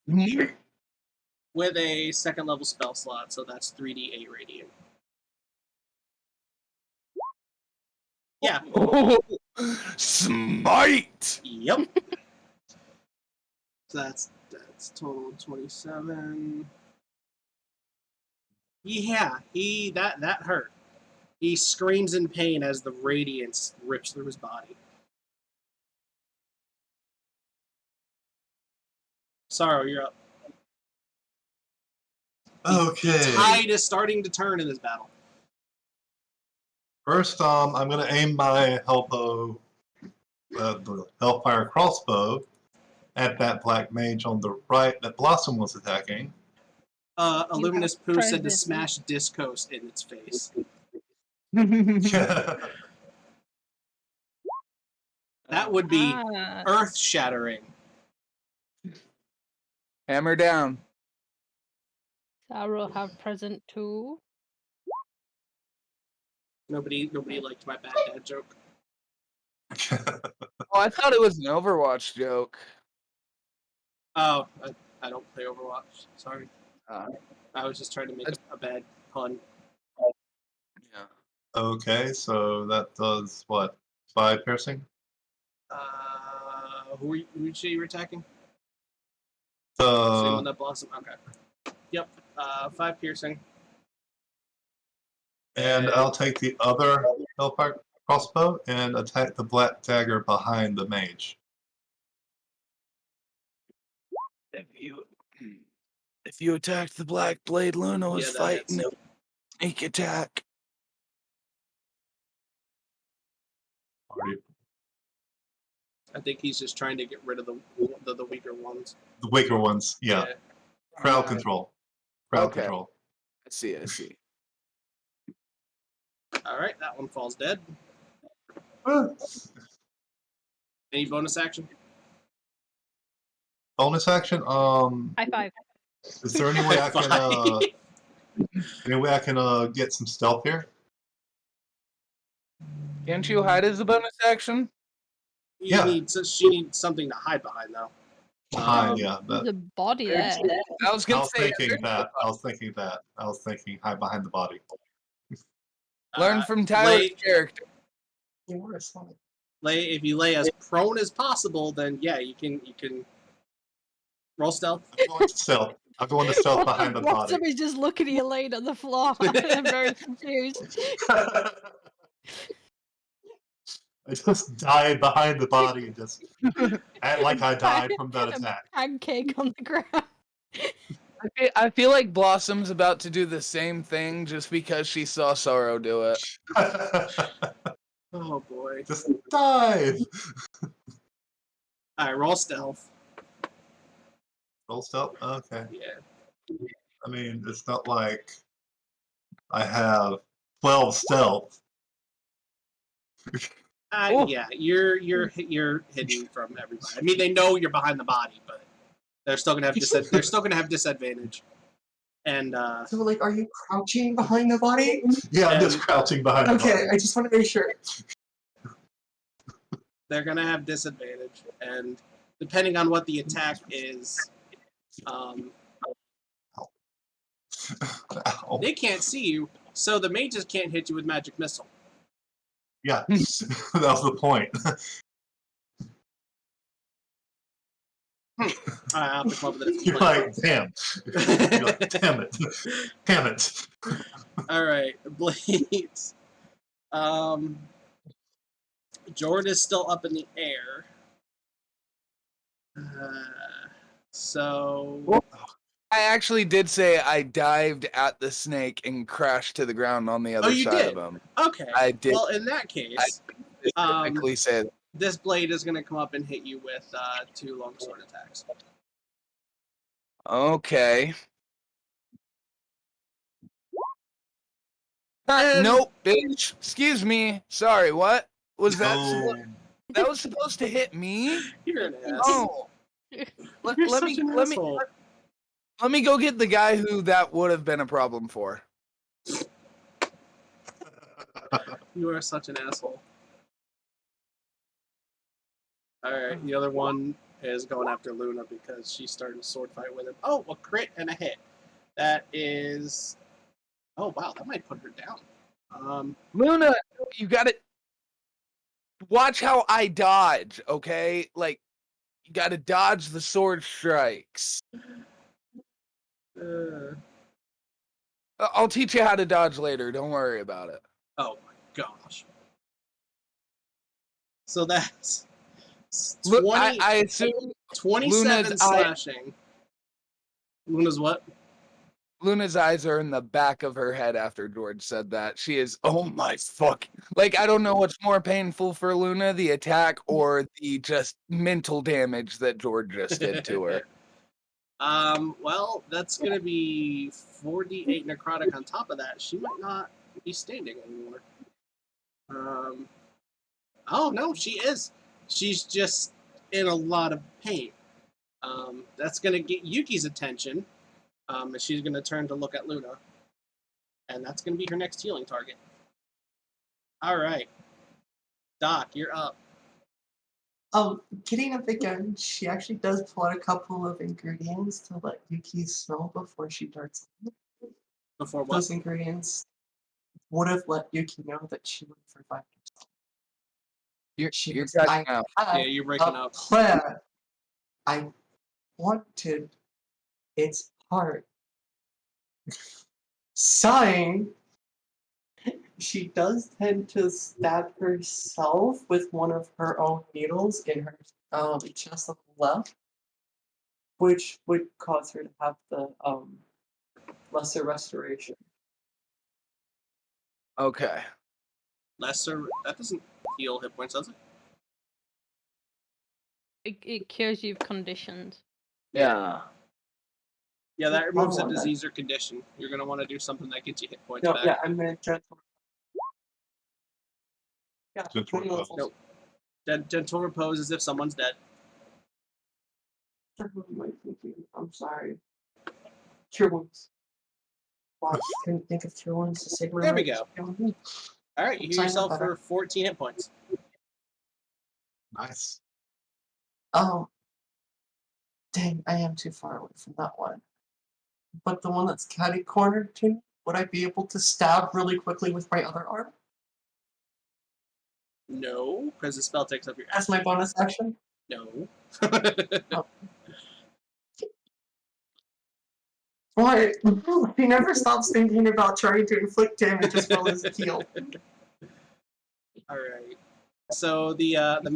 good.
with a second level spell slot, so that's 3d8 radiant. Yeah.
Smite!
Yep. So that's total 27. Yeah, that hurt. He screams in pain as the radiance rips through his body. Sarro, you're up.
Okay.
Tide is starting to turn in this battle.
First, I'm gonna aim my the Hellfire crossbow at that black mage on the right that Blossom was attacking.
A luminous poo said to
present.
smash Discos in its face.
Yeah.
That would be
Ah,
earth-shattering.
Hammer down.
Sarro have present too.
Nobody liked my bad dad joke.
Oh, I thought it was an Overwatch joke.
Oh, I don't play Overwatch. Sorry.
Uh,
I was just trying to make a bad pun.
yeah.
Okay, so that does what? 5 piercing?
Who did you say you were attacking? Same one
The
that Blossom. Okay. Yep. 5 piercing.
and I'll take the other Hellfire crossbow and attack the black dagger behind the mage.
If you attacked the Black Blade, Luna was
Yeah, that
fighting
hits.
a sneak attack.
I think he's just trying to get rid of the weaker ones.
The weaker ones, yeah. Crowd
Uh,
control. Crowd
okay.
control.
I see.
All right, that one falls dead.
Ah.
Any bonus action?
Bonus action.
High five.
Is there any way I can get some stealth here?
Can't you hide as a bonus action?
Yeah.
She needs something to hide behind though.
Hide, yeah.
There's a body there.
I was
I
gonna
was
say
thinking that. I was thinking hide behind the body.
learn from Tyler's character.
You are a slime.
If you lay as prone as possible, then yeah, you can roll stealth.
I'm going to stealth. I'm going to stealth behind the body.
Somebody's just looking at you laying on the floor. I'm very confused.
I just died behind the body and just act like I died from that attack.
Pancake on the ground.
I feel like Blossom's about to do the same thing just because she saw Sarro do it.
Oh boy!
Just dive.
All right, roll stealth.
Roll stealth. Okay.
Yeah.
I mean, it's not like I have 12 stealth.
Oh.
Yeah, you're hidden from everybody. I mean, they know you're behind the body, but they're still gonna have disadvantage. And
So, like, are you crouching behind the body?
Yeah, I'm just crouching behind the
Okay,
body.
I just want to make sure.
they're gonna have disadvantage, and depending on what the attack is,
Ow.
they can't see you, so the mages can't hit you with magic missile.
Yeah, that was the point.
I'll have to come up with a different
You're
plan.
like, damn. You're like, damn it. Damn it.
All right, Blades. Jord is still up in the air. So
I actually did say I dived at the snake and crashed to the ground on the other
you
side
did?
of him.
okay.
I did
Well, in that case,
specifically say that.
this blade is going to come up and hit you with 2 longsword attacks.
Okay.
And-
Nope, bitch. Excuse me. Sorry, what was that?
No.
That was supposed to hit me?
You're an ass.
Oh. Let
You're
me
such an
let me
asshole.
let me go get the guy who that would have been a problem for.
You are such an asshole. Alright, the other one is going after Luna because she started a sword fight with him. Oh, a crit and a hit. That is... Oh, wow, that might put her down.
Luna, you gotta watch how I dodge, okay? Like, you gotta dodge the sword strikes. I'll teach you how to dodge later. Don't worry about it.
Oh my gosh. So that's 20,
Look, I assume
27
Luna's
slashing. Luna's what?
Luna's eyes are in the back of her head after George said that. She is, oh my fuck. Like, I don't know what's more painful for Luna, the attack or the just mental damage that George just did to her.
Well, that's gonna be 4d8 necrotic on top of that. She might not be standing anymore. Oh no, she is. She's just in a lot of pain. That's gonna get Yuki's attention. And she's gonna turn to look at Luna. And that's gonna be her next healing target. Alright. Doc, you're up.
Getting up again, she actually does pull out a couple of ingredients to let Yuki smell before she darts in.
Before what?
Those ingredients would have let Yuki know that she would revive herself.
You're cutting out.
Yeah, you're breaking
a
up.
plan. I wanted its heart. Sighing, she does tend to stab herself with one of her own needles in her chest on the left, which would cause her to have the lesser restoration.
Okay.
Lesser. That doesn't heal hit points, does it?
It cures you of conditions.
Yeah.
Yeah, that removes a
want that.
disease or condition. You're gonna want to do something that gets you hit points
No,
back.
yeah, I'm gonna gentle. Yeah,
Gentle
20 levels.
Nope. Gentle repose as if someone's dead.
I'm sorry. Cure wounds. Wow, I couldn't think of cure wounds to save my
There we
life.
go. Alright, you heal
Sign up
yourself
better.
for 14 hit points.
Nice.
Oh, dang, I am too far away from that one. But the one that's catty cornered to me, would I be able to stab really quickly with my other arm
No, because the spell takes up your
as my bonus action?
No.
Why? He never stops thinking about trying to inflict damage as well as heal.
Alright. So the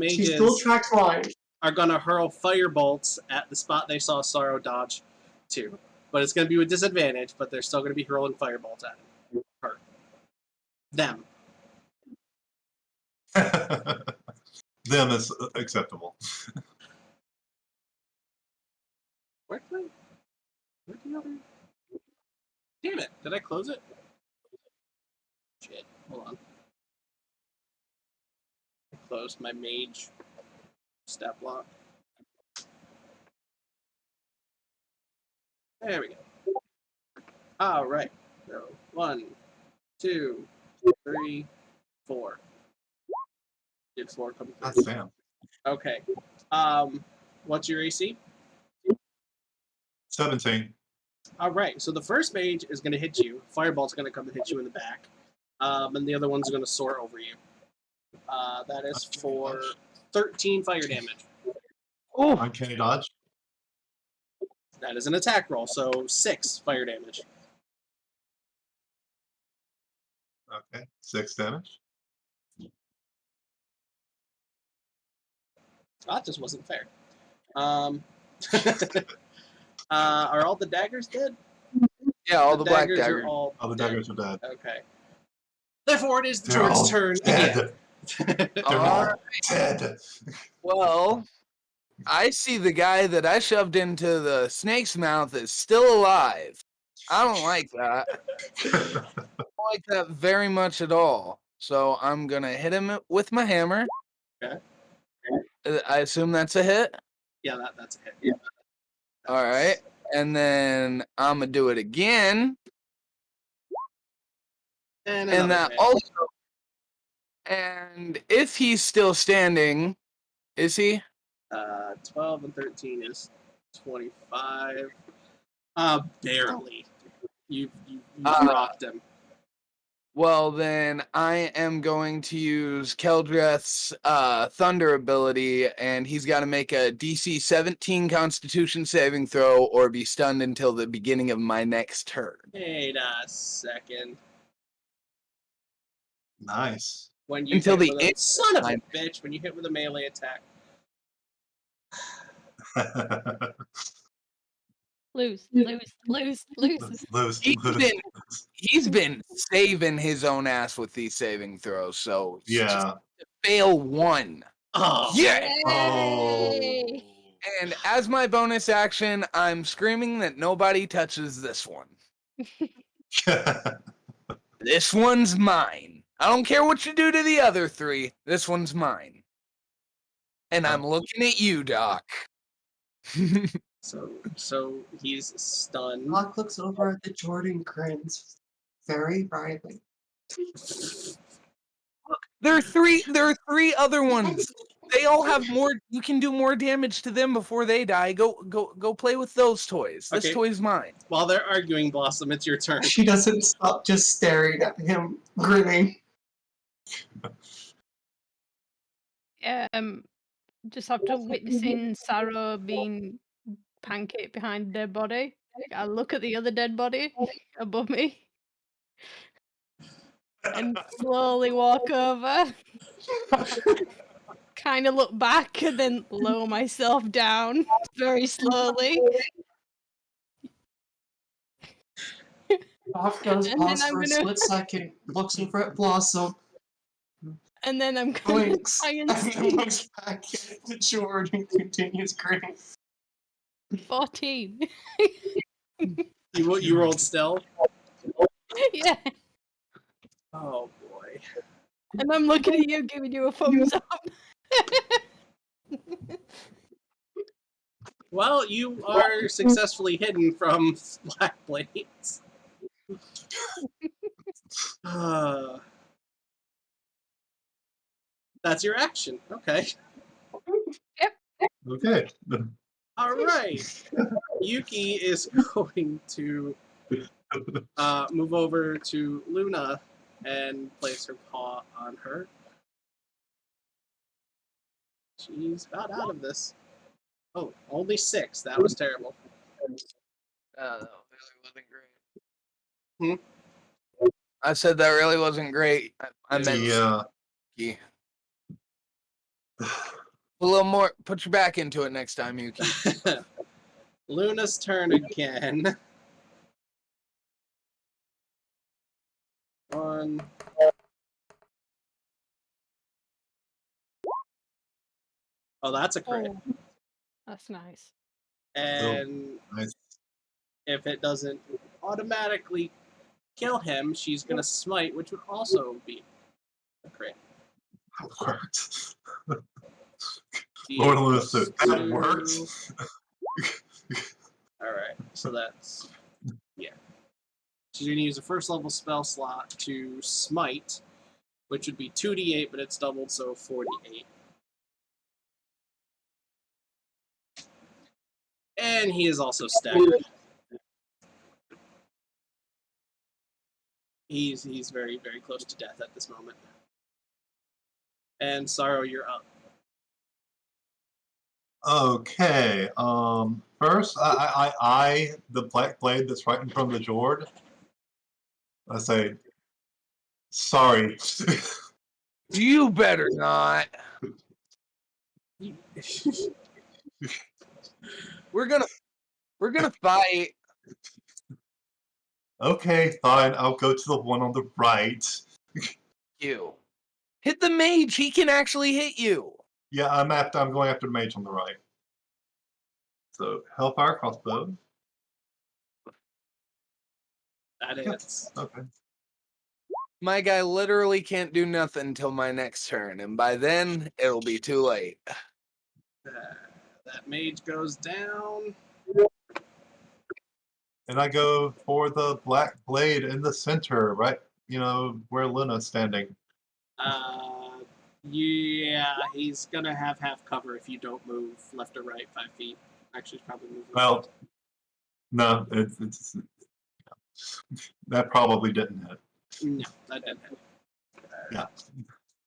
She's dual
mages
track line.
are gonna hurl fire bolts at the spot they saw Sarro dodge to. But it's gonna be with disadvantage, but they're still gonna be hurling fire bolts at him. Her. Them.
Them is acceptable.
Where'd the other... Damn it, did I close it? Shit, hold on. I closed my mage stat block. There we go. Alright, so 1, 2, 3, 4. Did 4 come through?
That's Sam.
Okay. What's your AC?
17.
All right. So the first mage is going to hit you. Fireball's going to come and hit you in the back, and the other one's going to soar over you. That is for 13 fire damage.
Oh, uncanny dodge.
That is an attack roll, so 6 fire damage.
Okay, 6 damage.
That just wasn't fair. Are all the daggers dead?
Yeah, all the black
daggers
daggers.
are all
All the
dead.
daggers are dead.
Okay. Therefore, it is the
They're all
Jord's turn
dead.
again.
They're all dead.
Well, I see the guy that I shoved into the snake's mouth is still alive. I don't like that. I don't like that very much at all. So I'm gonna hit him with my hammer.
Okay.
I assume that's a hit.
Yeah, that's a hit. Yeah.
All right. And then I'm going to do it again.
And
And
another
that
hit.
also. And if he's still standing, is he?
12 and 13 is 25. Barely. You rocked him.
Well, then I am going to use Keldreth's Thunder ability, and he's got to make a DC 17 Constitution saving throw or be stunned until the beginning of my next turn.
Wait a second.
Nice.
When you
Until
hit
the
with a,
end.
son of a bitch, when you hit with a melee attack.
Lose.
He's been saving his own ass with these saving throws, so
Yeah.
fail one.
Oh.
Yeah.
Oh.
And as my bonus action, I'm screaming that nobody touches this one. This one's mine. I don't care what you do to the other three. This one's mine. And I'm looking at you, Doc.
So he's stunned.
Doc looks over at the Jord and grins very brightly.
There are three other ones. They all have more. You can do more damage to them before they die. Go play with those toys. This
Okay.
toy's mine.
While they're arguing, Blossom, it's your turn.
She doesn't stop just staring at him, grinning.
Just after witnessing Sarro being pancaked behind a dead body, I look at the other dead body above me and slowly walk over. Kind of look back and then lower myself down very slowly.
Doc does
And then
pause
I'm
for a
gonna-
split second, looks over at Blossom,
And then I'm going to
blinks,
try
and
and
then looks back at the Jord and continues grinning.
14.
You rolled stealth?
Yeah.
Oh, boy.
And I'm looking at you, giving you a thumbs up.
Well, you are successfully hidden from black blades. That's your action. Okay.
Okay.
All right. Yuki is going to move over to Luna and place her paw on her. She's about out of this. Oh, only 6. That was terrible.
That really wasn't great. I said that really wasn't great. I meant Yuki. A little more. Put your back into it next time, Yuki.
Luna's turn again. 1. Oh, that's a crit.
Oh, that's nice.
And
Nice.
if it doesn't automatically kill him, she's going to smite, which would also be a crit.
That worked.
D8
Lord Lewis,
plus
that
2.
worked.
Alright, so that's... Yeah. She's going to use a first level spell slot to smite, which would be 2d8, but it's doubled, so 48. And he is also staggered. He's very, very close to death at this moment. And Sarro, you're up.
Okay. First, I the black blade that's right in front of the Jord. I say, sorry.
You better not. We're gonna fight.
Okay, fine. I'll go to the one on the right.
You hit the mage. He can actually hit you.
Yeah, I'm going after the mage on the right. So Hellfire crossbow.
That hits.
Okay.
My guy literally can't do nothing until my next turn, and by then it'll be too late.
That mage goes down.
And I go for the black blade in the center, right? Where Luna's standing.
Yeah, he's gonna have half cover if you don't move left or right 5 feet. Actually, it's probably moving.
Well, no, it's that probably didn't hit.
No, that didn't hit.
Yeah,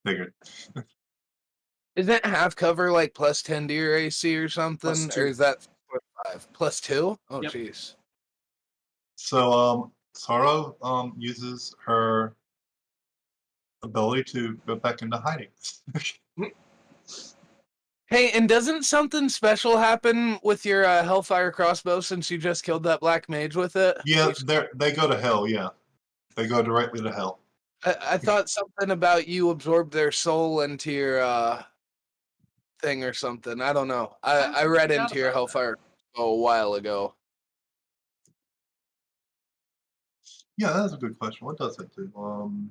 figured.
Isn't half cover like +10 to your AC or something?
+2.
Or is that +2? Oh,
Yep.
jeez.
So, Sarro uses her ability to go back into hiding.
Hey, and doesn't something special happen with your Hellfire crossbow since you just killed that black mage with it?
Yeah, they go to hell. Yeah, they go directly to hell.
I thought something about you absorbed their soul into your thing or something. I don't know. I read
forgot
into your
about that.
Hellfire a while ago.
Yeah, that's a good question. What does it do?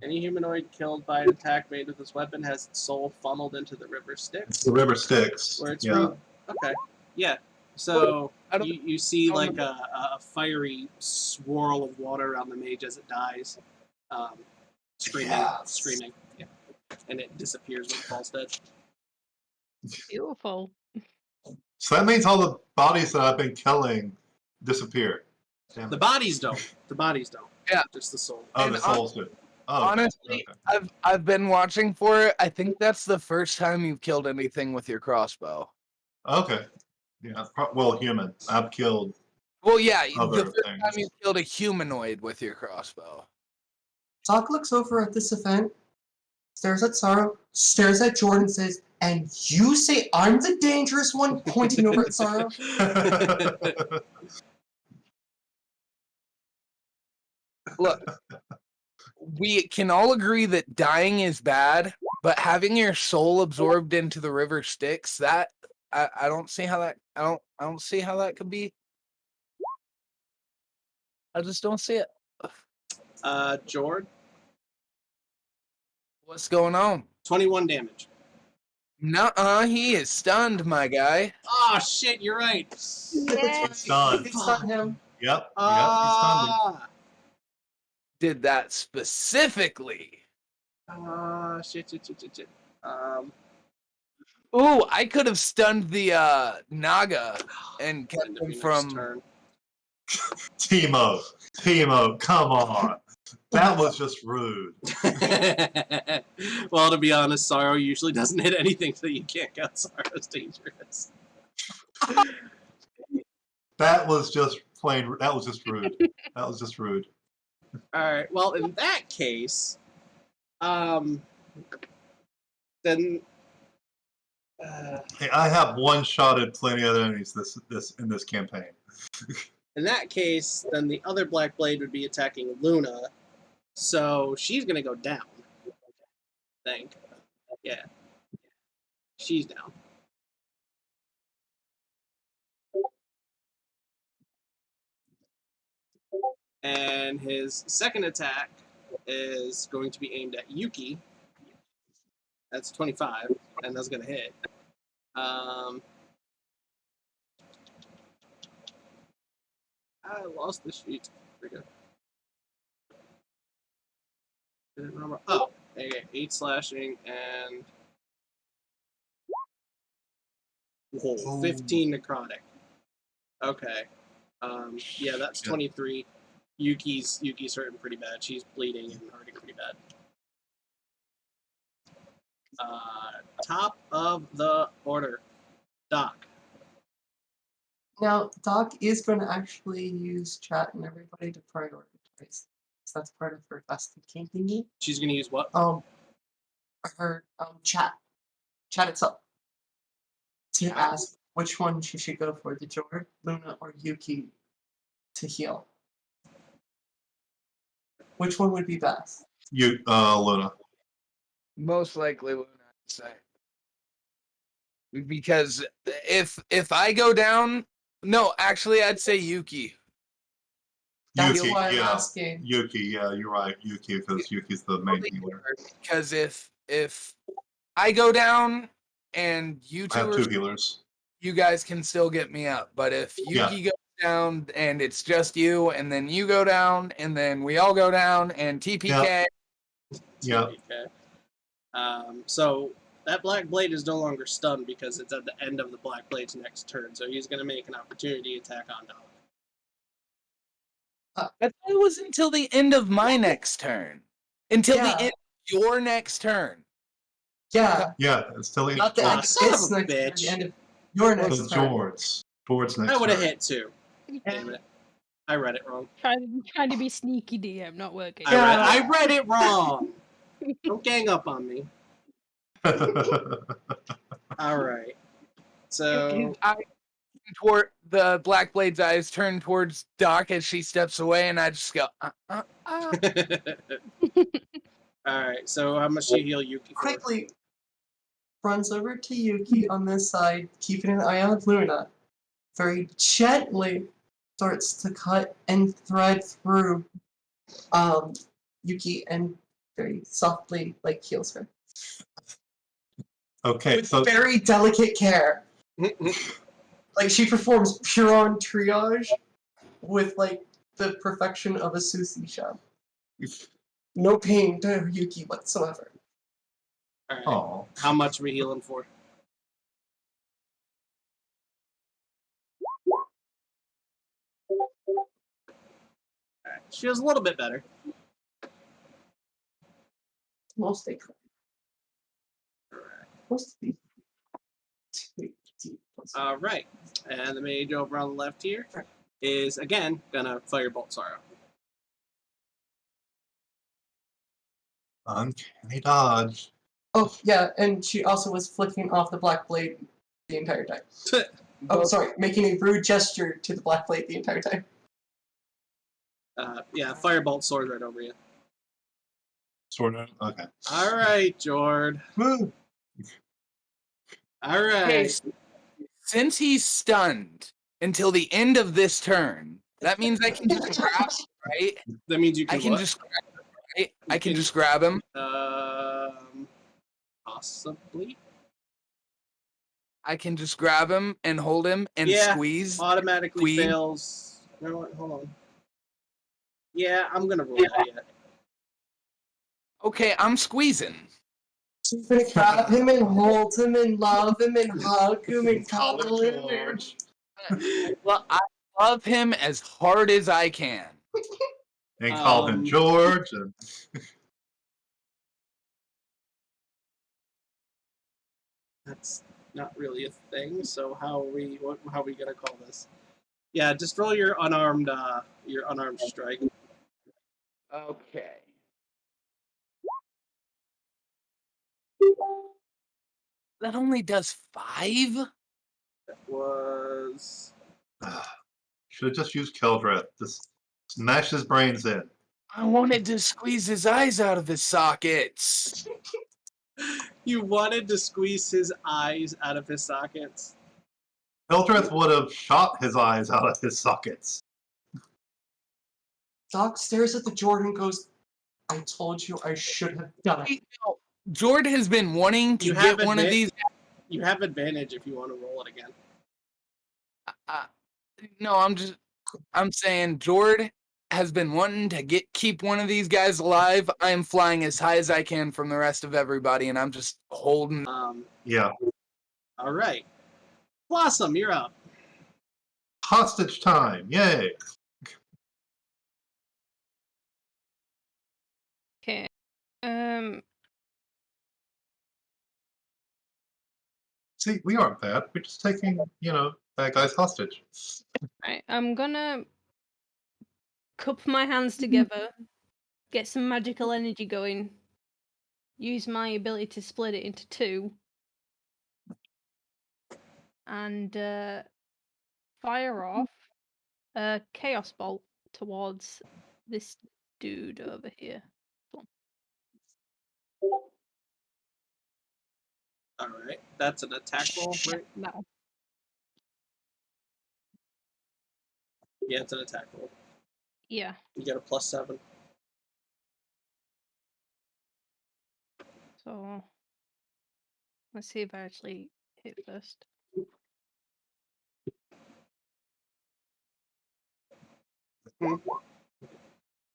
Any humanoid killed by an attack made with this weapon has its soul funneled into the river
It's
Styx.
the river Styx.
Where it's
Yeah.
okay. Yeah. So
I don't-
you see
I don't
like a fiery swirl of water around the mage as it dies, screaming,
Yes.
screaming, yeah, and it disappears when it falls dead.
Beautiful.
So that means all the bodies that I've been killing disappear. Damn
The
it.
bodies don't. The bodies don't.
Yeah.
Just the soul.
Oh,
and
the souls do. Oh,
Honestly,
okay.
I've been watching for it. I think that's the first time you've killed anything with your crossbow.
Okay. Yeah. Well, human. I've killed.
Well, yeah,
Other
the first
things.
time you killed a humanoid with your crossbow.
Doc looks over at this event, stares at Sarro, stares at Jord, and says, "And you say I'm the dangerous one?" Pointing over at Sarro.
Look, we can all agree that dying is bad, but having your soul absorbed into the river Styx, that I don't see how that I don't see how that could be. I just don't see it.
Jord,
What's going on?
21 damage.
Nuh-uh, he is stunned, my guy.
Oh shit, you're right.
It's done.
It's on him.
Yep. He's stunned.
Ah,
Did that specifically.
shit.
Ooh, I could have stunned the Naga and kept
End of
him
your
from.
next turn.
Timo, come on. That was just rude.
Well, to be honest, Sarro usually doesn't hit anything, so you can't count Sarro's dangerous.
That was just plain. That was just rude. That was just rude.
All right. Well, in that case, then
Hey, I have one-shotted plenty of enemies in this campaign.
in that case, then the other Black Blade would be attacking Luna, so she's gonna go down. I think. Yeah. She's down. And his second attack is going to be aimed at Yuki. That's 25, and that's going to hit. I lost the sheet. There we go. Oh, okay. 8 slashing and... Whoa, 15 necrotic. Okay. Yeah, that's 23. Yuki's hurting pretty bad. She's bleeding and hurting pretty bad. Top of the order. Doc.
Now, Doc is going to actually use chat and everybody to prioritize. So that's part of her best thinking thingy.
She's gonna use what?
Her chat itself. To ask which one she should go for, the Jord, Luna, or Yuki to heal. Which one would be best?
Luna.
Most likely Luna, I'd say. Because if I go down, no, actually I'd say Yuki.
That's
Yuki,
why I'm
yeah.
asking.
Yuki, yeah, you're right. Yuki, because Yuki's the main healer.
Because if I go down and you
I
two
have
are
2 healers.
you guys can still get me up. But if
Yeah.
Yuki goes down and it's just you, and then you go down, and then we all go down, and TPK.
Yeah.
TPK. So that Black Blade is no longer stunned because it's at the end of the Black Blade's next turn, so he's going to make an opportunity attack on Doc.
I thought it was until the end of my next turn. Until
Yeah.
the end of your next turn.
Yeah.
Yeah, it's still in
Not the end of
son of
its
a
next turn,
bitch.
the end of your next
so
turn.
Jord's next
I would have
turn.
hit too. Damn it. I read it wrong.
Trying to be sneaky DM, not working.
I read it wrong. Don't gang up on me. All right. So
Toward the Black Blade's eyes turn towards Doc as she steps away, and I just go,
all right. So how much do you heal Yuki for?
Quickly runs over to Yuki on this side, keeping an eye on Luna. Very gently starts to cut and thread through Yuki and very softly heals her.
Okay,
With
so
very delicate care. She performs Puron triage with the perfection of a sushi chef. No pain to Yuki whatsoever.
All right.
oh,
How much are we healing for? All right. She feels a little bit better.
Mostly. Mostly.
All right. And the mage over on the left here is, again, going to Firebolt Sarro.
uncanny dodge.
Oh, yeah, and she also was flicking off the Black Blade the entire time. Oh, sorry, making a rude gesture to the Black Blade the entire time.
Yeah, Firebolt sword right over you.
Sort of. Okay.
All right, Jord.
Woo.
All right.
Okay, since he's stunned until the end of this turn, that means I can just grab him, right?
That means you can
I can
what?
just grab him, right? I can just grab him.
Possibly.
I can just grab him and hold him and
Yeah,
squeeze.
Automatically
Queen.
fails. You know what? Hold on. Yeah, I'm going to roll that yet.
Okay, I'm squeezing.
She's gonna grab him and hold him and love him and hug him and cuddle him.
Well, I love him as hard as I can.
And call him George. And...
That's not really a thing, so how are we gonna call this? Yeah, just roll your unarmed strike.
Okay. That only does 5?
That was
Should have just used Keldreth. Just smash his brains in.
I wanted to squeeze his eyes out of his sockets.
You wanted to squeeze his eyes out of his sockets.
Keldreth would have shot his eyes out of his sockets.
Doc stares at the Jord and goes, I told you I should have done it.
Jord has been wanting to
You have
get one of these.
You have advantage if you want to roll it again.
No, I'm saying Jord has been wanting to keep one of these guys alive. I am flying as high as I can from the rest of everybody, and I'm just holding.
Yeah.
All right. Blossom, you're up.
Hostage time. Yay.
Okay.
See, we aren't bad. We're just taking, bad guys hostage.
Right, I'm gonna cup my hands together, get some magical energy going, use my ability to split it into 2, and fire off a chaos bolt towards this dude over here.
All right. That's an attack roll, right?
No.
Yeah, it's an attack roll.
Yeah.
You get a +7.
So let's see if I actually hit first.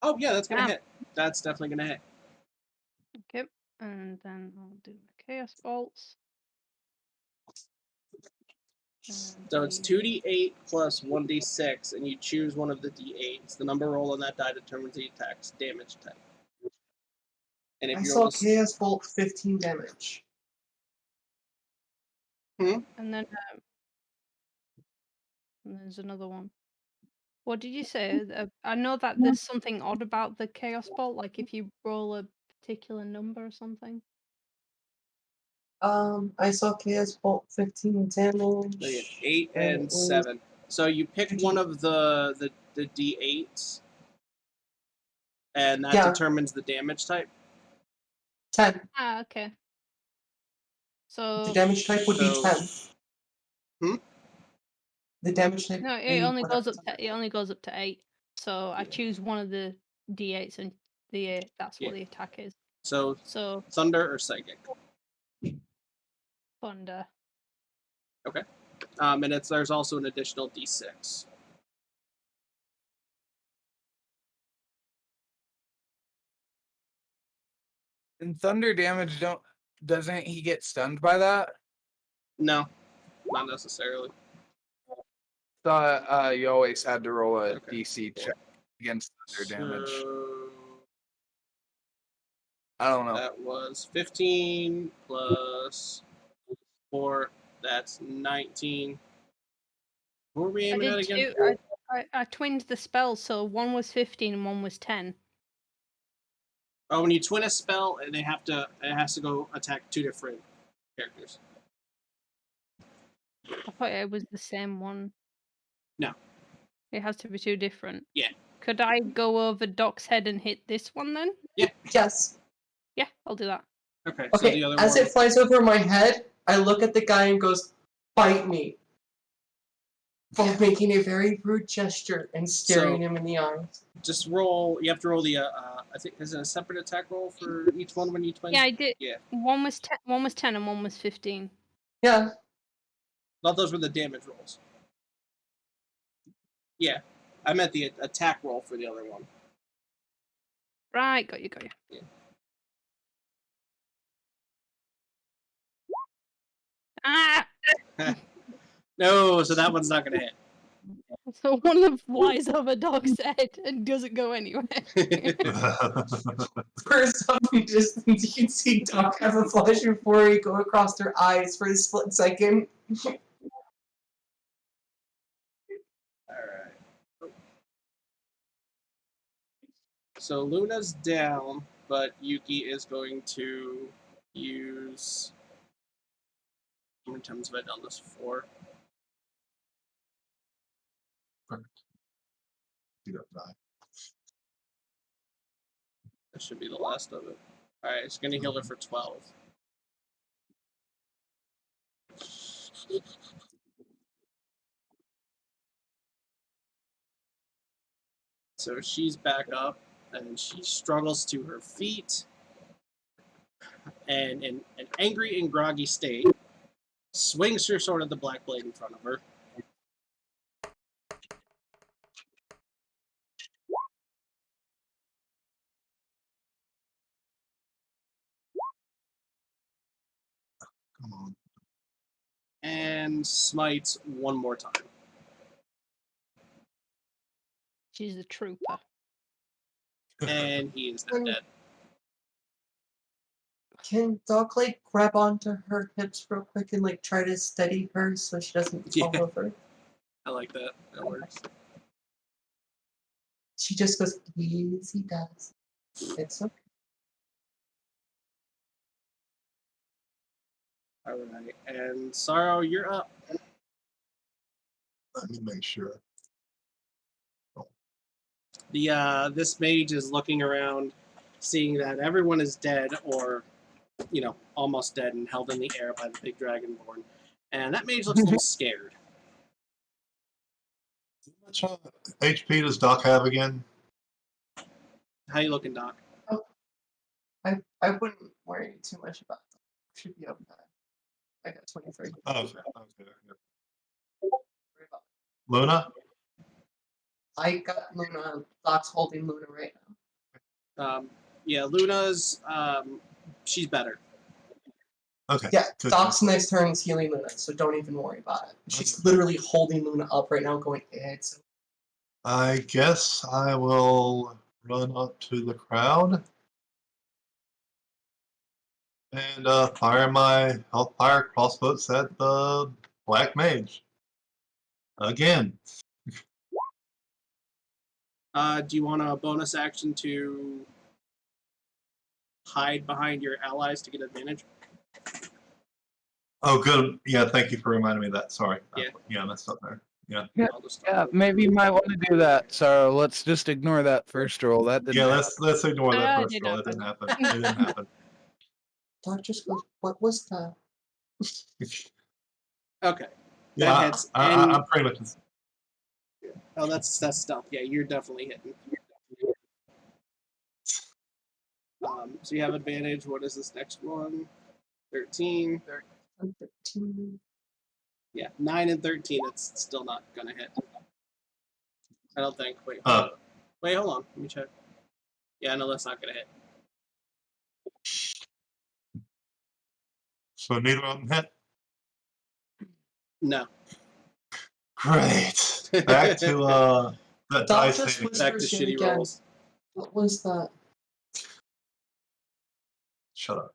Oh yeah, that's gonna
Ah.
hit. That's definitely gonna hit.
Okay, and then I'll do the chaos bolts.
So it's 2d8 plus 1d6, and you choose one of the d8s. The number roll on that die determines the attack's damage type. And if
I
you
saw
roll the
Chaos Bolt 15 damage.
And then and there's another one. What did you say? I know that there's something odd about the chaos bolt, like if you roll a particular number or something.
I saw Chaos Bolt 15 damage.
8 and 7. So you pick one of the d8s, and that determines the damage type.
10.
Ah, okay. So
The damage type would be 10. The damage type.
no, it only goes up to 8. So I choose one of the d8s, and that's what the attack is.
So
So
thunder or psychic.
thunder.
Okay. And there's also an additional d6.
And thunder damage doesn't he get stunned by that?
No, not necessarily.
Thought you always had to roll a DC check against thunder damage.
So
I don't know.
that was 15 plus 4. That's 19. What were we aiming at again?
I twinned the spells, so one was 15 and one was 10.
Oh, when you twin a spell, it has to go attack 2 different characters.
I thought it was the same one.
No.
It has to be 2 different.
Yeah.
Could I go over Doc's head and hit this one then?
Yeah.
Yes.
Yeah, I'll do that.
Okay.
Okay,
So the other
as
one,
it flies over my head, I look at the guy and goes, "Bite me." While making a very rude gesture and staring him in the eyes.
just roll. You have to roll the. I think is it a separate attack roll for each one when you twin?
Yeah, I did.
Yeah.
One was 10 and one was 15.
Yeah.
Not those were the damage rolls. Yeah, I meant the attack roll for the other one.
Right, got you.
Yeah.
Ah!
No, so that one's not gonna hit.
So one of them flies over Doc's head and doesn't go anywhere.
For some distance, you can see Doc have a flash of fury go across their eyes for a split second.
Alright. So Luna's down, but Yuki is going to use. How many times have I done this? 4.
You don't die.
That should be the last of it. Alright, it's gonna heal her for 12. So she's back up, and she struggles to her feet, and in an angry and groggy state, swings her sword at the black blade in front of her.
Come on.
And smites one more time.
She's a trooper.
And he is now dead.
Can Doc like grab onto her hips real quick and like try to steady her so she doesn't fall
Yeah.
over?
I like that. That works.
She just goes, easy does. It's okay.
Alright, and Sarro, you're up.
Let me make sure.
This mage is looking around, seeing that everyone is dead or, almost dead and held in the air by the big dragonborn. And that mage looks a little scared.
How much HP does Doc have again?
How you looking, Doc?
I wouldn't worry too much about them. Should be okay. I got 23.
Oh, okay. Luna?
I got Luna. Doc's holding Luna right now.
Yeah, Luna's she's better.
Okay.
Yeah,
good.
Doc's next turn is healing Luna, so don't even worry about it. She's literally holding Luna up right now, going, it's.
I guess I will run up to the crowd and fire my Hellfire crossbows at the Black Mage. Again.
Do you want a bonus action to hide behind your allies to get advantage?
Oh, good. Yeah, thank you for reminding me of that. Sorry.
Yeah.
I messed up there. Yeah.
I'll just
Yeah, maybe you might want to do that. So let's just ignore that first roll. That didn't.
Yeah, let's ignore that
Ah, it
first
didn't
roll. It didn't happen. It didn't happen.
Doc just goes, what was that?
Okay.
Yeah,
That hits.
I'm pretty much.
Oh, that's stealth. Yeah, you're definitely hitting. So you have advantage. What is this next one? 13.
13.
Yeah, 9 and 13. It's still not gonna hit. I don't think. Wait, wait, hold on. Let me check. Yeah, no, that's not gonna hit.
So neither of them hit.
No.
Great. Back to that
Doc
dice
just
thing.
Back to
whispers
shitty
again.
rolls.
What was that?
Shut up.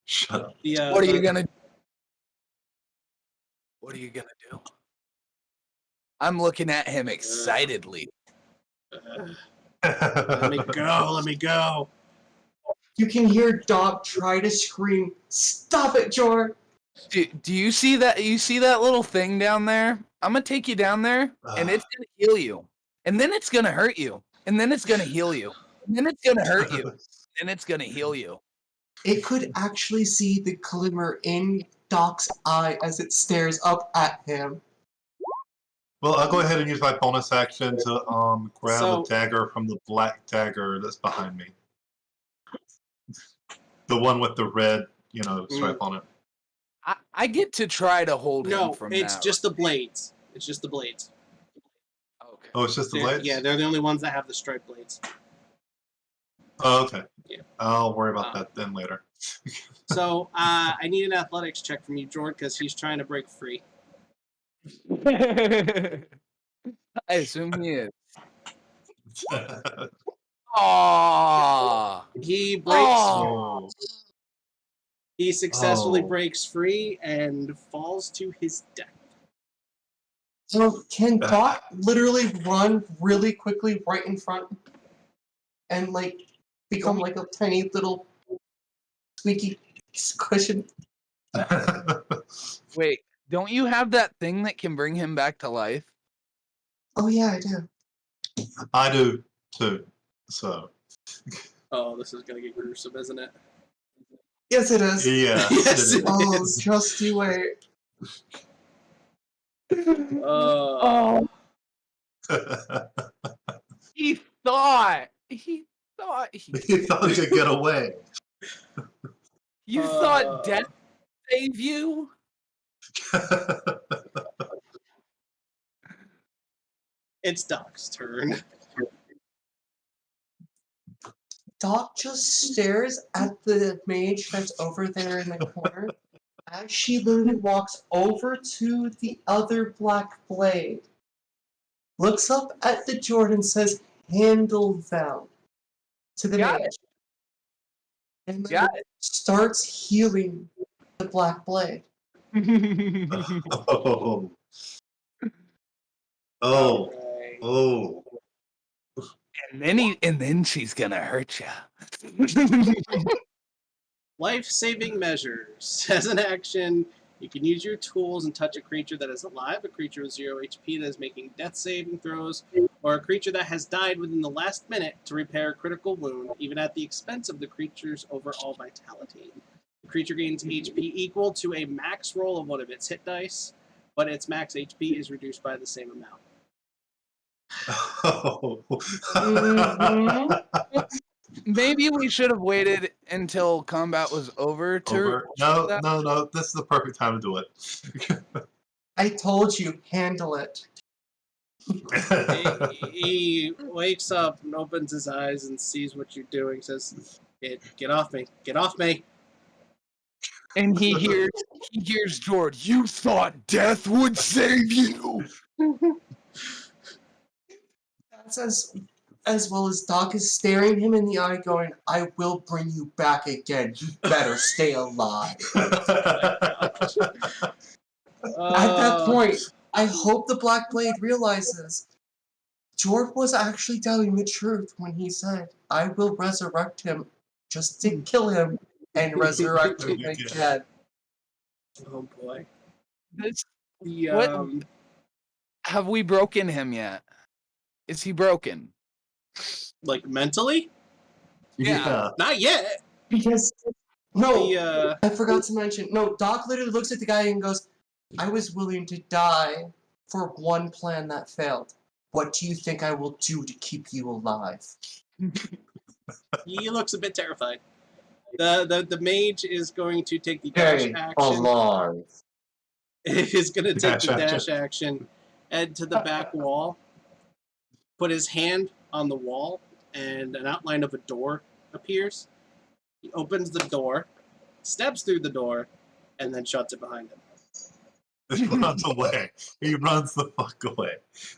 Shut up.
The,
What are you gonna? What are you gonna do? I'm looking at him excitedly.
Let me go. Let me go.
You can hear Doc try to scream, "Stop it, Jord!"
Do you see that? You see that little thing down there? I'm gonna take you down there, and it's gonna heal you, and then it's gonna hurt you, and then it's gonna heal you, and then it's gonna hurt you, and it's gonna heal you.
It could actually see the glimmer in Doc's eye as it stares up at him.
Well, I'll go ahead and use my bonus action to grab
So-
a dagger from the black dagger that's behind me. The one with the red, stripe on it.
I get to try to hold him
No,
from
it's
that.
just the blades. It's just the blades.
Okay.
Oh, it's just the blades?
Yeah, they're the only ones that have the striped blades.
Oh, okay.
Yeah.
I'll worry about that then later.
So I need an athletics check from you, Jord, because he's trying to break free.
I assume he is. Aww.
He breaks.
Oh.
He successfully
Oh.
breaks free and falls to his death.
So can Doc literally run really quickly right in front and become like a tiny little squeaky cushion?
Wait, don't you have that thing that can bring him back to life?
Oh yeah, I do.
I do too. So.
Oh, this is gonna get gruesome, isn't it?
Yes, it is.
Yeah.
Yes, it
Oh,
is.
just you wait.
Oh.
He thought
He thought he could get away.
you thought death would save you?
It's Doc's turn.
Doc just stares at the mage that's over there in the corner as she literally walks over to the other black blade, looks up at the Jord and says, "Handle them," to the
Got
mage. And then
Got it.
starts healing the black blade.
Oh. Oh.
Alright.
Oh.
and then she's gonna hurt you.
Life-saving measures. As an action, you can use your tools and touch a creature that is alive, a creature with 0 HP that is making death saving throws, or a creature that has died within the last minute to repair a critical wound, even at the expense of the creature's overall vitality. The creature gains HP equal to a max roll of one of its hit dice, but its max HP is reduced by the same amount.
Oh.
Maybe we should have waited until combat was over to
Over. No. This is the perfect time to do it.
I told you, handle it.
He wakes up and opens his eyes and sees what you're doing. Says, "Get off me! Get off me!"
And he hears Jord. You thought death would save you.
That's as well as Doc is staring him in the eye, going, "I will bring you back again. You better stay alive." At that point, I hope the Black Blade realizes Jord was actually telling the truth when he said, "I will resurrect him just to kill him and resurrect him again."
Oh boy.
This,
The
what have we broken him yet? Is he broken?
like mentally?
Yeah.
Not yet.
Because, no,
The
I forgot to mention, no, Doc literally looks at the guy and goes, "I was willing to die for one plan that failed. What do you think I will do to keep you alive?"
he looks a bit terrified. The mage is going to take the dash
Stay
action.
alive.
Is going to take
Dash
the
action.
dash action, head to the back wall, put his hand on the wall, and an outline of a door appears. He opens the door, steps through the door, and then shuts it behind him.
He runs away. He runs the fuck away.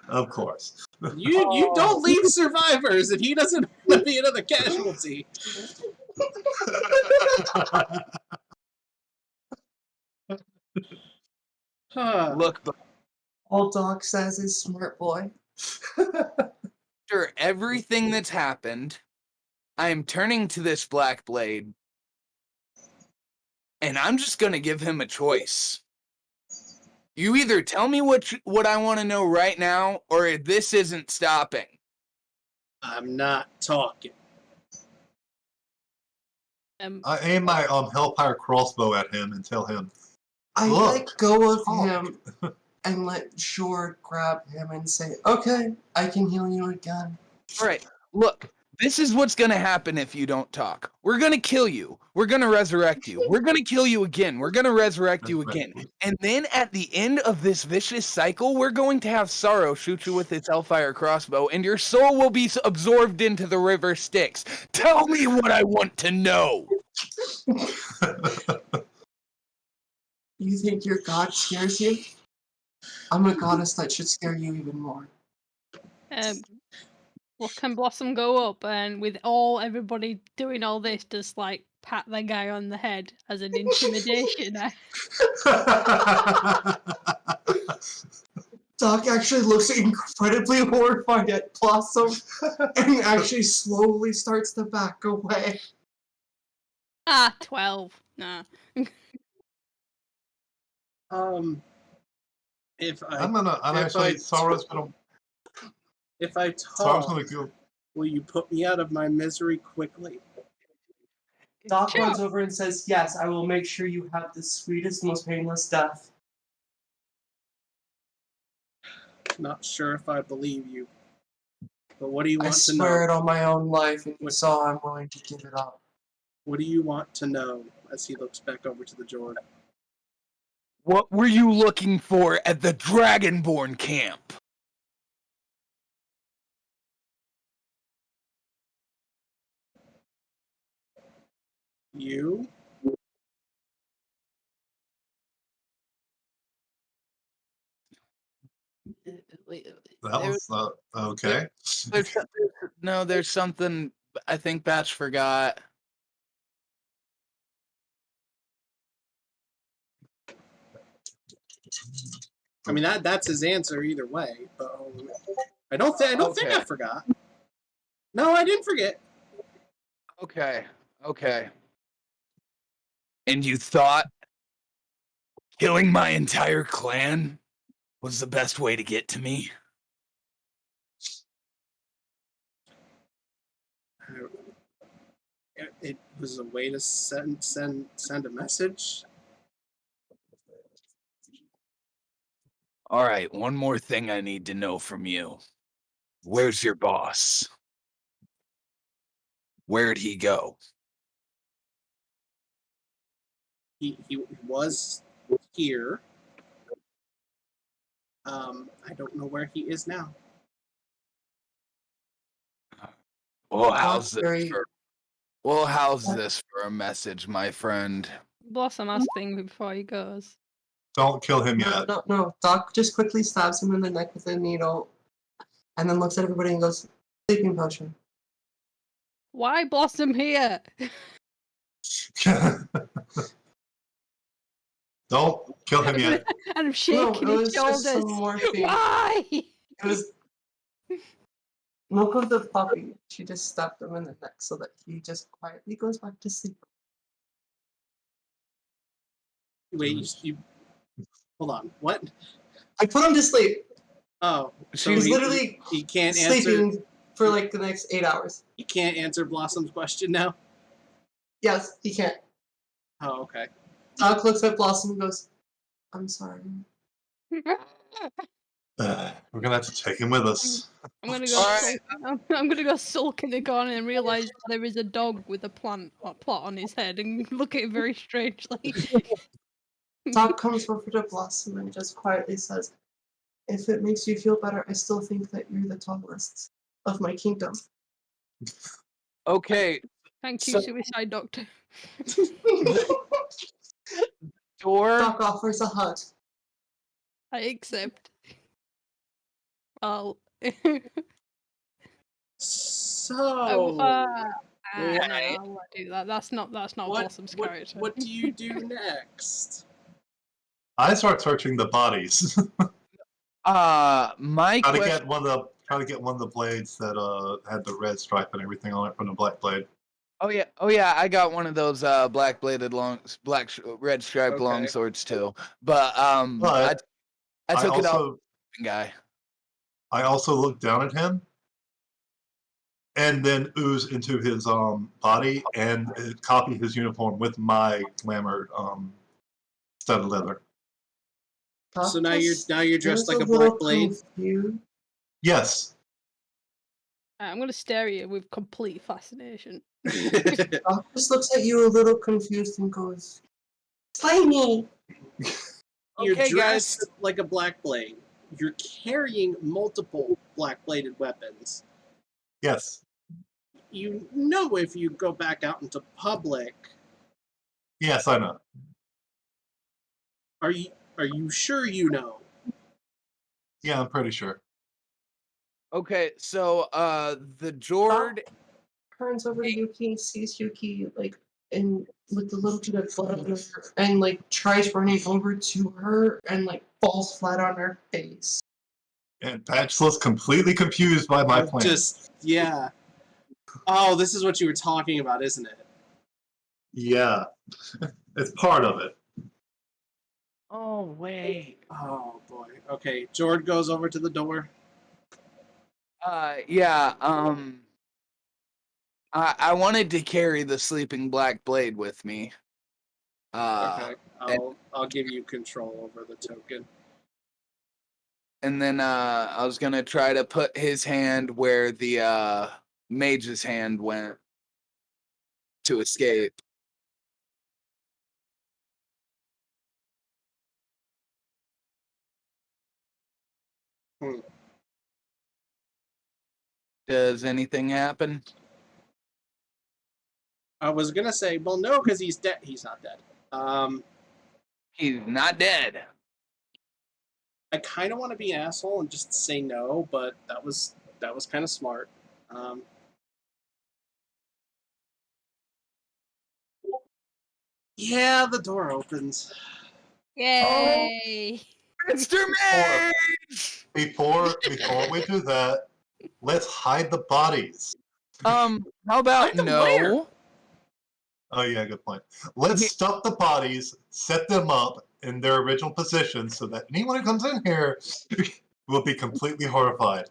Of course.
You don't leave survivors if he doesn't want to be another casualty.
Look,
All Doc says is, "Smart boy."
after everything that's happened, I am turning to this Black Blade, and I'm just gonna give him a choice. You either tell me what I want to know right now, or this isn't stopping.
I'm not talking.
I aim my Hellfire crossbow at him and tell him,
I
Look,
let go of
talk.
him and let Jord grab him and say, "Okay, I can heal you again."
All right, look, this is what's gonna happen if you don't talk. We're gonna kill you. We're gonna resurrect you. We're gonna kill you again. We're gonna resurrect you again. And then at the end of this vicious cycle, we're going to have Sarro shoot you with his Hellfire crossbow, and your soul will be absorbed into the river Styx. Tell me what I want to know.
You think your god scares you? I'm a goddess that should scare you even more.
Look, and Blossom go up, and with everybody doing all this, just like pat the guy on the head as an intimidation.
Doc actually looks incredibly horrified at Blossom and actually slowly starts to back away.
12. Nah.
If I
Sorrow's
talk,
gonna go.
will you put me out of my misery quickly?
Doc
Sure.
runs over and says, "Yes, I will make sure you have the sweetest, most painless death."
Not sure if I believe you. But what do you
I
want to
swear
know?
it on my own life, and you saw I'm willing to give it up.
What do you want to know? As he looks back over to the Jord.
What were you looking for at the Dragonborn camp?
You?
That was okay.
There's something I think Batch forgot.
I mean that's his answer either way. But I don't think
Okay.
I forgot. No, I didn't forget.
Okay. And you thought killing my entire clan was the best way to get to me?
It was a way to send a message.
All right, one more thing I need to know from you. Where's your boss? Where'd he go?
He was here. I don't know where he is now.
Well, how's this
Very-
for? Well, how's this for a message, my friend?
Blossom asking before he goes.
Don't kill him yet.
No. Doc just quickly stabs him in the neck with a needle, and then looks at everybody and goes, "Sleeping potion."
Why Blossom here?
Don't kill him yet.
And I'm shaking his
was just some
shoulders.
morphine.
Why?
It was milk of the puppy. She just stabbed him in the neck so that he just quietly goes back to sleep.
Wait, you hold on. What?
I put him to sleep.
Oh, so
He's
he
literally
he can't answer.
sleeping for like the next 8 hours.
He can't answer Blossom's question now.
Yes, he can't.
Oh, okay.
Doc looks at Blossom and goes, "I'm sorry."
We're gonna have to take him with us.
I'm gonna go.
Alright.
I'm gonna go sulk in the corner and realize there is a dog with a plot on his head and look at it very strangely.
Doc comes over to Blossom and just quietly says, "If it makes you feel better, I still think that you're the tallest of my kingdom."
Okay,
Thank you,
So-
suicide doctor.
Jord.
Doc offers a hug.
I accept. Well,
So,
no,
Right.
I'll not do that. That's not Blossom's character.
what do you do next?
I start searching the bodies.
My
trying to
question.
get one of the blades that had the red stripe and everything on it from the black blade.
Oh yeah, I got one of those black bladed red striped
Okay.
long swords too. But
But
I took it off
also
the guy.
I also looked down at him and then ooze into his body and copy his uniform with my glamour studded leather.
Doc
So now
just
you're dressed
seems
like a
little
black blade.
confused.
Yes.
I'm gonna stare at you with complete fascination.
Doc just looks at you a little confused and goes, "Slay me!"
You're
Okay,
dressed
guys.
like a black blade. You're carrying multiple black bladed weapons.
Yes.
You know if you go back out into public,
Yes, I know.
are you sure you know?
Yeah, I'm pretty sure.
Okay, so the Jord.
Turns over to Yuki, sees Yuki like in with the little bit of blood on her, and like tries running over to her and like falls flat on her face.
And Patchless completely confused by my plan.
Yeah. Oh, this is what you were talking about, isn't it?
Yeah. It's part of it.
Oh wait.
Oh boy. Okay, Jord goes over to the door.
Yeah. I wanted to carry the sleeping black blade with me.
Okay, I'll give you control over the token.
And then I was gonna try to put his hand where the mage's hand went to escape. Does anything happen?
I was gonna say, well, no, because he's dead. He's not dead.
He's not dead.
I kind of want to be an asshole and just say no, but that was kind of smart. Yeah, the door opens.
Yay!
Mr. Mage!
Before we do that, let's hide the bodies.
How about
Hide them
no?
where?
Oh yeah, good point. Let's stuff the bodies, set them up in their original position so that anyone who comes in here will be completely horrified.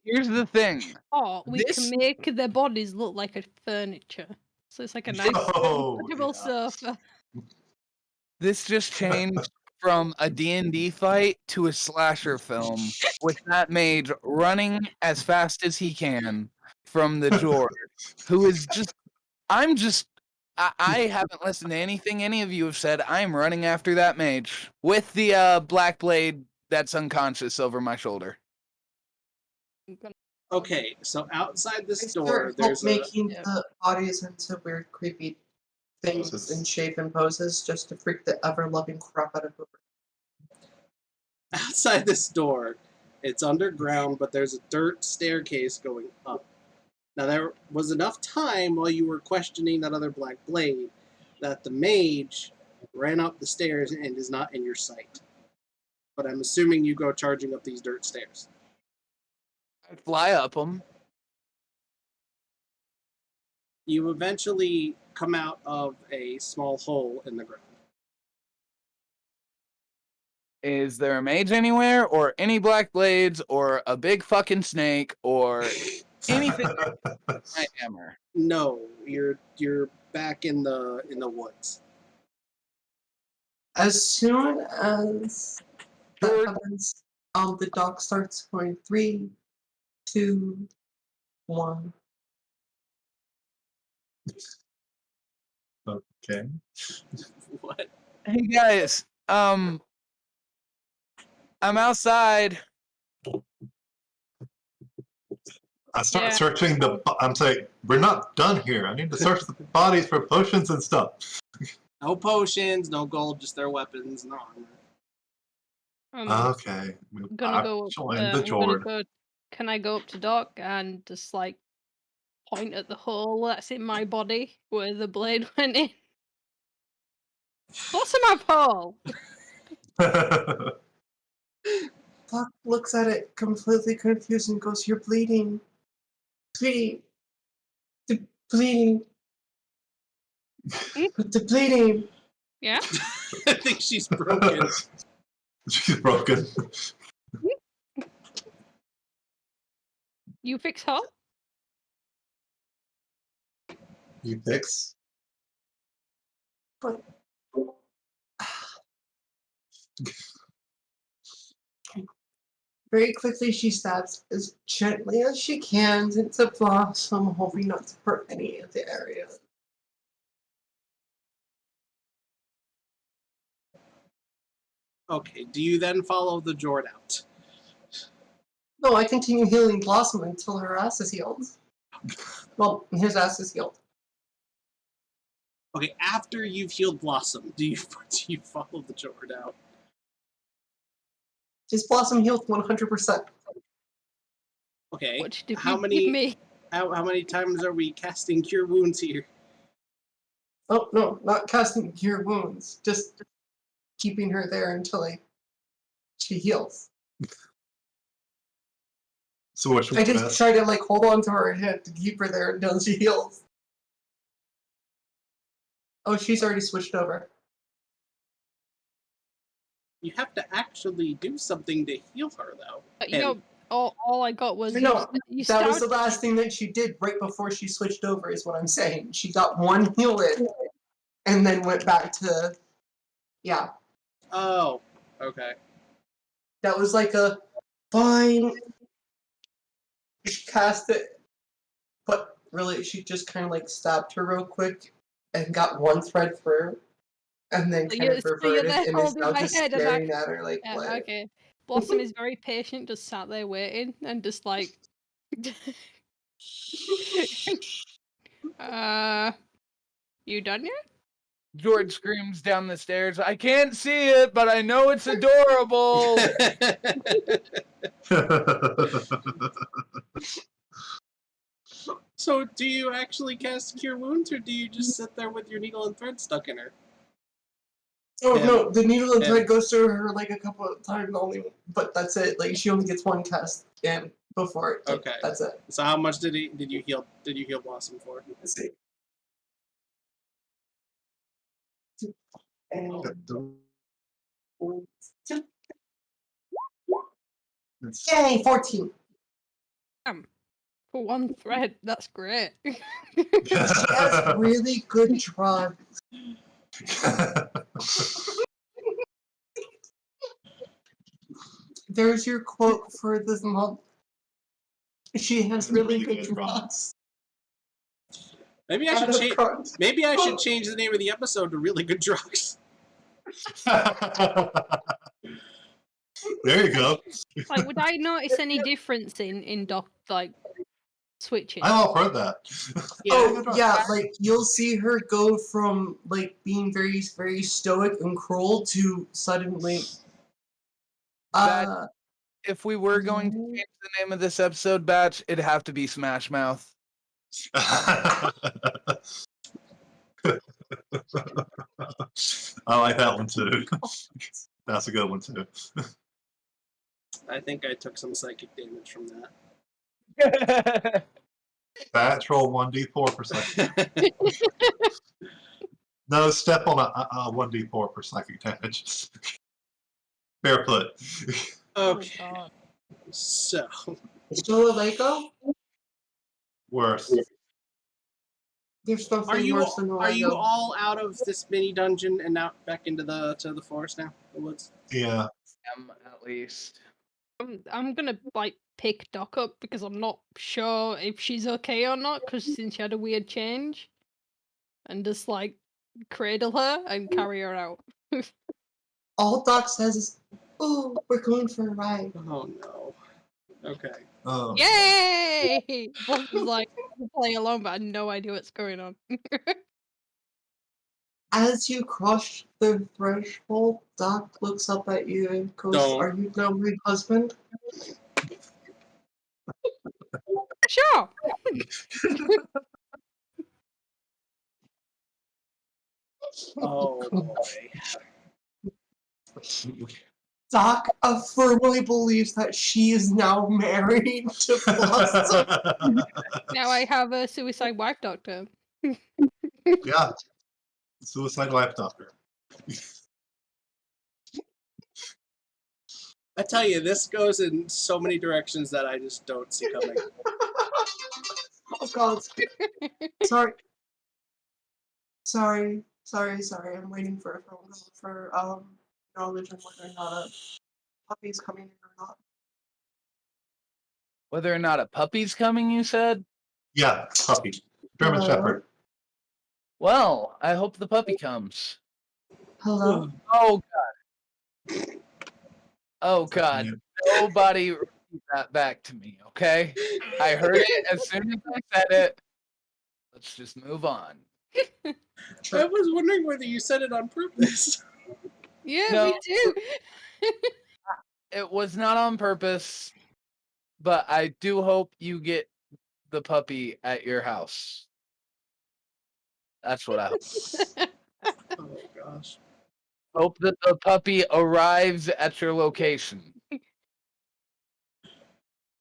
Here's the thing.
Or we
This-
can make their bodies look like a furniture. So it's like a nice
Oh,
comfortable
yeah.
sofa.
This just changed from a D&D fight to a slasher film with that mage running as fast as he can from the Jord, who is just... I haven't listened to anything any of you have said. I'm running after that mage with the black blade
that's unconscious over my shoulder.
I'm gonna-
Okay, so outside this
I
door,
start
there's a
making
Yeah.
the bodies into weird, creepy things in shape and poses just to freak the ever-loving crap out of her.
outside this door. It's underground, but there's a dirt staircase going up. Now there was enough time while you were questioning that other black blade that the mage ran up the stairs and is not in your sight. But I'm assuming you go charging up these dirt stairs.
I fly up them.
You eventually come out of a small hole in the ground.
Is there a mage anywhere, or any black blades, or a big fucking snake, or anything? My hammer.
No, you're back in the woods.
As soon as that
Jord,
happens, the dog starts going 3, 2, 1.
Okay.
What?
hey guys, I'm outside.
I start
Yeah.
searching I'm saying, we're not done here. I need to search the bodies for potions and stuff.
No potions, no gold, just their weapons, no armor.
Okay.
I'm gonna go.
Join
I'm
the
gonna
Jord.
go. Can I go up to Doc and just like point at the hole that's in my body where the blade went in? Bottom up hole.
Doc looks at it completely confused and goes, "You're bleeding. Sweetie. The bleeding. The bleeding."
Yeah.
I think she's broken.
She's broken.
You fix her.
You fix?
But very quickly she stabs as gently as she can into Blossom, hoping not to hurt any of the area.
Okay, do you then follow the Jord out?
No, I continue healing Blossom until her ass is healed. Well, his ass is healed.
Okay, after you've healed Blossom, do you follow the Jord out?
Is Blossom healed 100%?
Okay,
What did
how
you
many
give me?
how many times are we casting Cure Wounds here?
Oh, no, not casting Cure Wounds. Just keeping her there until she heals.
So which
I
one's
just
best?
try to hold on to her head to keep her there until she heals. Oh, she's already switched over.
You have to actually do something to heal her, though.
You know, all I got was
No,
you
that was
started.
the last thing that she did right before she switched over, is what I'm saying. She got one heal in, and then went back to, yeah.
Oh, okay.
That was like a, fine. She cast it, but really she just kind of stabbed her real quick, and got one thread through, and then
So
kind of
you're
reverted,
there
and is
holding
now
my
just
head and
staring at her like,
Yeah,
what?
okay. Blossom is very patient, just sat there waiting and just like. You done yet?
Jord screams down the stairs. I can't see it, but I know it's adorable.
So, do you actually cast Cure Wounds, or do you just sit there with your needle and thread stuck in her?
Oh
Him.
no, the needle and
Him.
thread goes through her a couple of times only, but that's it. She only gets one cast in before it.
Okay.
That's it.
So, how much did you heal Blossom for?
Let's see. And yay, 14.
For one thread, that's great.
She has really good drugs. There's your quote for this month. She has really good drugs.
Maybe I should change. Maybe I should change the name of the episode to "Really Good Drugs."
There you go.
Like, would I notice any difference in Doc like switching?
I'm all for that.
Oh, yeah, like, you'll see her go from, like, being very, very stoic and cruel to suddenly...
If we were going to change the name of this episode, Batch, it'd have to be Smash Mouth.
I like that one too. That's a good one too.
I think I took some psychic damage from that.
Batch roll 1d4 per second. No, step on a 1d4 per psychic damage. Barefoot.
Okay.
God.
So,
Still a Lego?
Worse.
There's nothing
are you
worse than a Lego.
all out of this mini dungeon and out back into the forest now? The woods.
Yeah.
At least.
I'm gonna like pick Doc up because I'm not sure if she's okay or not. Because since she had a weird change, and just like cradle her and carry her out.
All Doc says is, "Oh, we're going for a ride."
Oh no. Okay.
Oh.
Yay! Boss was like play along, but I had no idea what's going on.
As you cross the threshold, Doc looks up at you and goes,
Don't.
"Are you now my husband?"
Sure.
Oh boy.
Doc firmly believes that she is now married to Blossom.
Now I have a suicide wife doctor.
Yeah. Suicide wife doctor.
I tell you, this goes in so many directions that I just don't see coming.
Oh God. Sorry. I'm waiting for a phone call for knowledge on whether or not a puppy's coming in or not.
Whether or not a puppy's coming, you said?
Yeah, puppy. German Shepherd.
Well, I hope the puppy comes.
Hello.
Oh God. Oh God. Nobody repeat that back to me, okay? I heard it as soon as I said it. Let's just move on.
I was wondering whether you said it on purpose.
Yeah,
No.
me too.
It was not on purpose, but I do hope you get the puppy at your house. That's what I hope.
Oh gosh.
Hope that the puppy arrives at your location.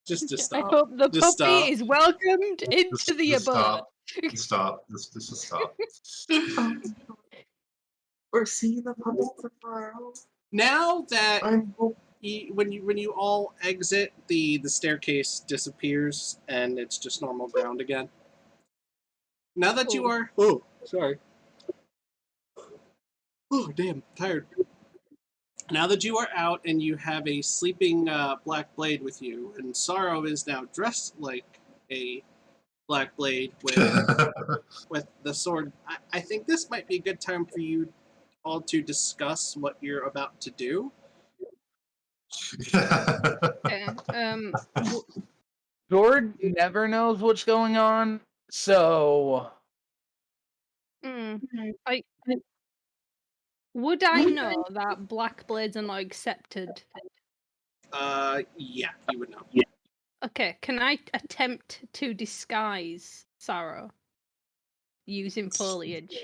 Just
I
stop.
hope the
Just
puppy
stop.
is welcomed into the
Just
abode.
Stop. Just stop.
We're seeing the puppy tomorrow.
Now that
I'm
when you all exit, the staircase disappears and it's just normal ground again. Now that you are sorry. Oh damn, tired. Now that you are out and you have a sleeping black blade with you, and Sarro is now dressed like a black blade with the sword, I think this might be a good time for you all to discuss what you're about to do.
Okay.
Jord never knows what's going on, so
Would I know that black blades are not accepted?
Yeah, you would know.
Okay, can I attempt to disguise Sarro using foliage?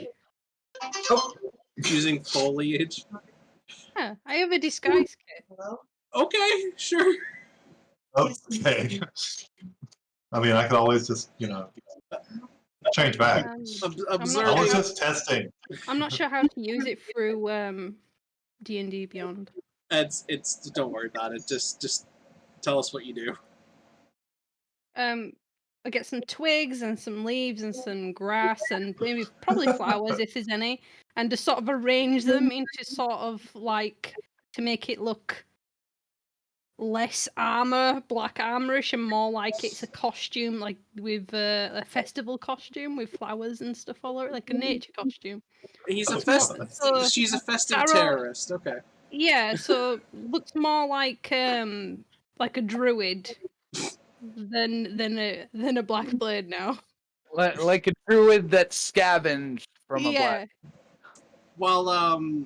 Using foliage.
Yeah, I have a disguise kit.
Okay, sure.
Okay. I mean, I could always just, change back. I
Observe.
was just testing.
I'm not sure how to use it through D&D Beyond.
It's don't worry about it. Just tell us what you do.
I get some twigs and some leaves and some grass and probably flowers if there's any, and just sort of arrange them into sort of like to make it look less black armorish, and more like it's a costume, like with a festival costume with flowers and stuff all over, like a nature costume.
He's a
It's not-
festive.
so
She's a festive
Sarro-
terrorist. Okay.
Yeah, so looks more like a druid than a black blade now.
Like a druid that scavenged from a
Yeah.
black.
While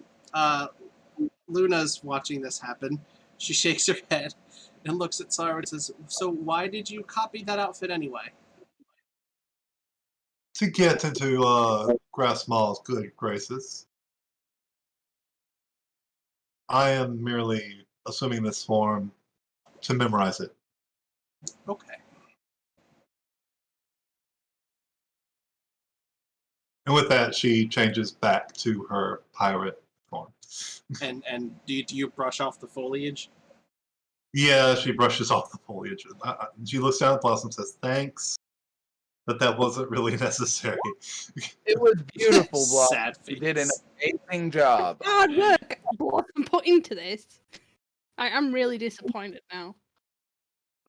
Luna's watching this happen, she shakes her head and looks at Sarro and says, "So why did you copy that outfit anyway?"
To get into Grass Mall's good graces. I am merely assuming this form to memorize it.
Okay.
And with that, she changes back to her pirate form.
And do you brush off the foliage?
Yeah, she brushes off the foliage. She looks down at Blossom and says, "Thanks, but that wasn't really necessary."
It was beautiful, Blossom.
Sad
You
face.
did an amazing job.
Hard work Blossom put into this. I'm really disappointed now.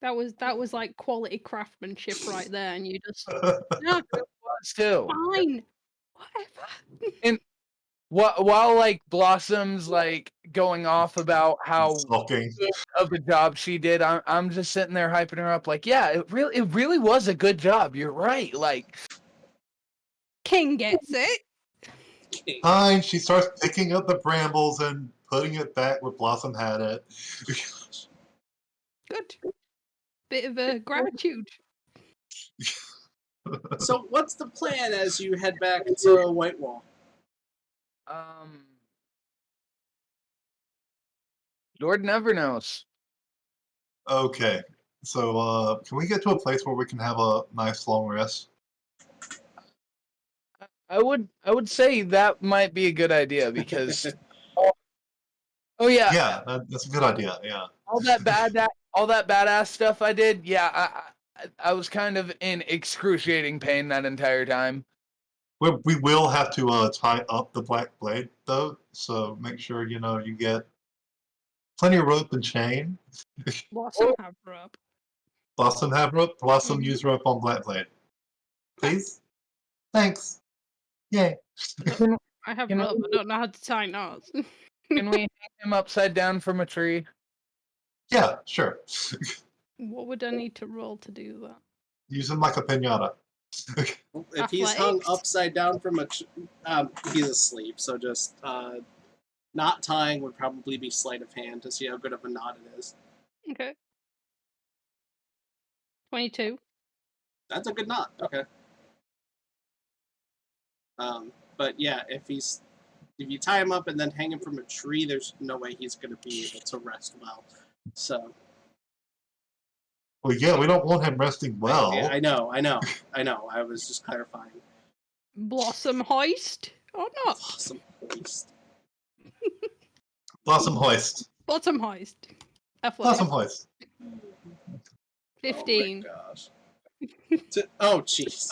That was like quality craftsmanship right there, and you just no,
Still,
fine, whatever.
while like Blossom's like going off about how
Sulking.
good of a job she did, I'm just sitting there hyping her up like, yeah, it really was a good job. You're right. Like,
King gets it.
Fine, she starts picking up the brambles and putting it back where Blossom had it.
Good. Bit of gratitude.
So what's the plan as you head back to Whitewall?
Jord never knows.
Okay, so can we get to a place where we can have a nice long rest?
I would say that might be a good idea because oh yeah,
Yeah, that's a good idea. Yeah.
all that badass stuff I did, yeah, I was kind of in excruciating pain that entire time.
We will have to tie up the black blade though, so make sure you get plenty of rope and chain.
Blossom have rope.
Blossom have rope. Blossom use rope on black blade. Please. Thanks. Yay.
I have
You know-
rope. I don't know how to tie knots.
Can we hang him upside down from a tree?
Yeah, sure.
What would I need to roll to do that?
Use him like a pinata.
If he's hung
Athletics?
upside down from he's asleep. So just not tying would probably be sleight of hand to see how good of a knot it is.
Okay. 22.
That's a good knot. Okay. But yeah, if you tie him up and then hang him from a tree, there's no way he's going to be able to rest well. So.
Well, yeah, we don't want him resting well.
Yeah, I know. I was just clarifying.
Blossom hoist or not?
Blossom hoist.
Blossom hoist.
Bottom hoist.
Blossom
Athletics.
hoist.
15.
Oh my gosh. Oh jeez.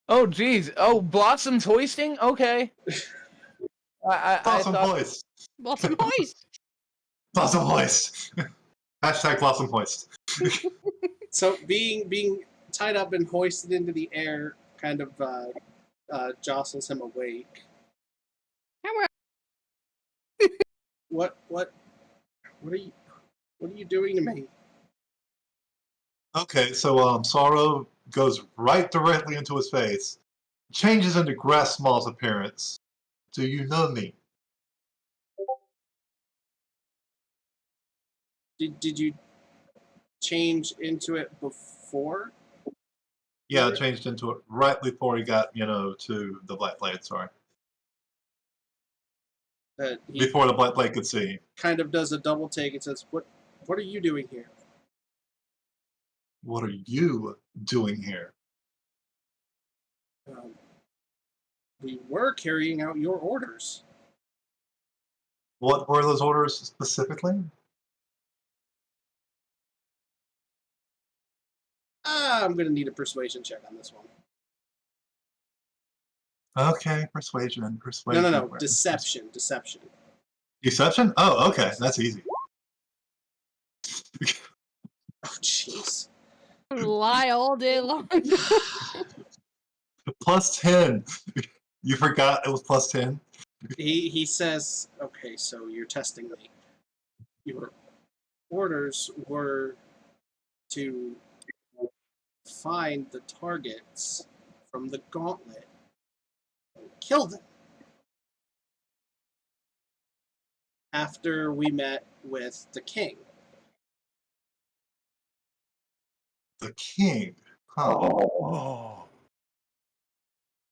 Oh geez. Oh, Blossom's hoisting? Okay. I
Blossom
thought
hoist.
Bottom hoist.
Blossom hoist. Hashtag Blossom hoist.
So being tied up and hoisted into the air kind of jostles him awake. What are you doing to me?
Okay, so Sarro goes right directly into his face, changes into Grass Small's appearance. Do you know me?
Did you change into it before?
Yeah, changed into it right before he got, to the Black Blade, sorry.
He
Before the Black Blade could see.
kind of does a double take and says, "What are you doing here?"
What are you doing here?
We were carrying out your orders.
What were those orders specifically?
I'm going to need a persuasion check on this one.
Okay, persuasion.
No. Deception.
Deception? Oh, okay, that's easy.
Oh, jeez.
Lie all day long.
Plus 10. You forgot it was plus 10?
He says, okay, so you're testing me. Your orders were to find the targets from the gauntlet and kill them. After we met with the king.
The king. Huh.
Oh.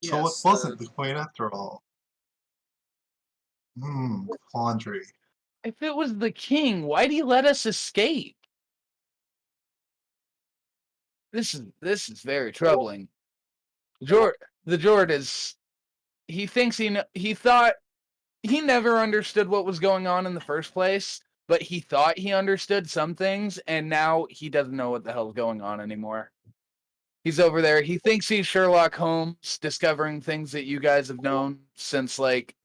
So
Yes,
it wasn't the queen after all. Quandary.
If it was the king, why'd he let us escape? This is very troubling. The Jord is. He thinks he thought he never understood what was going on in the first place, but he thought he understood some things, and now he doesn't know what the hell's going on anymore. He's over there. He thinks he's Sherlock Holmes, discovering things that you guys have known since like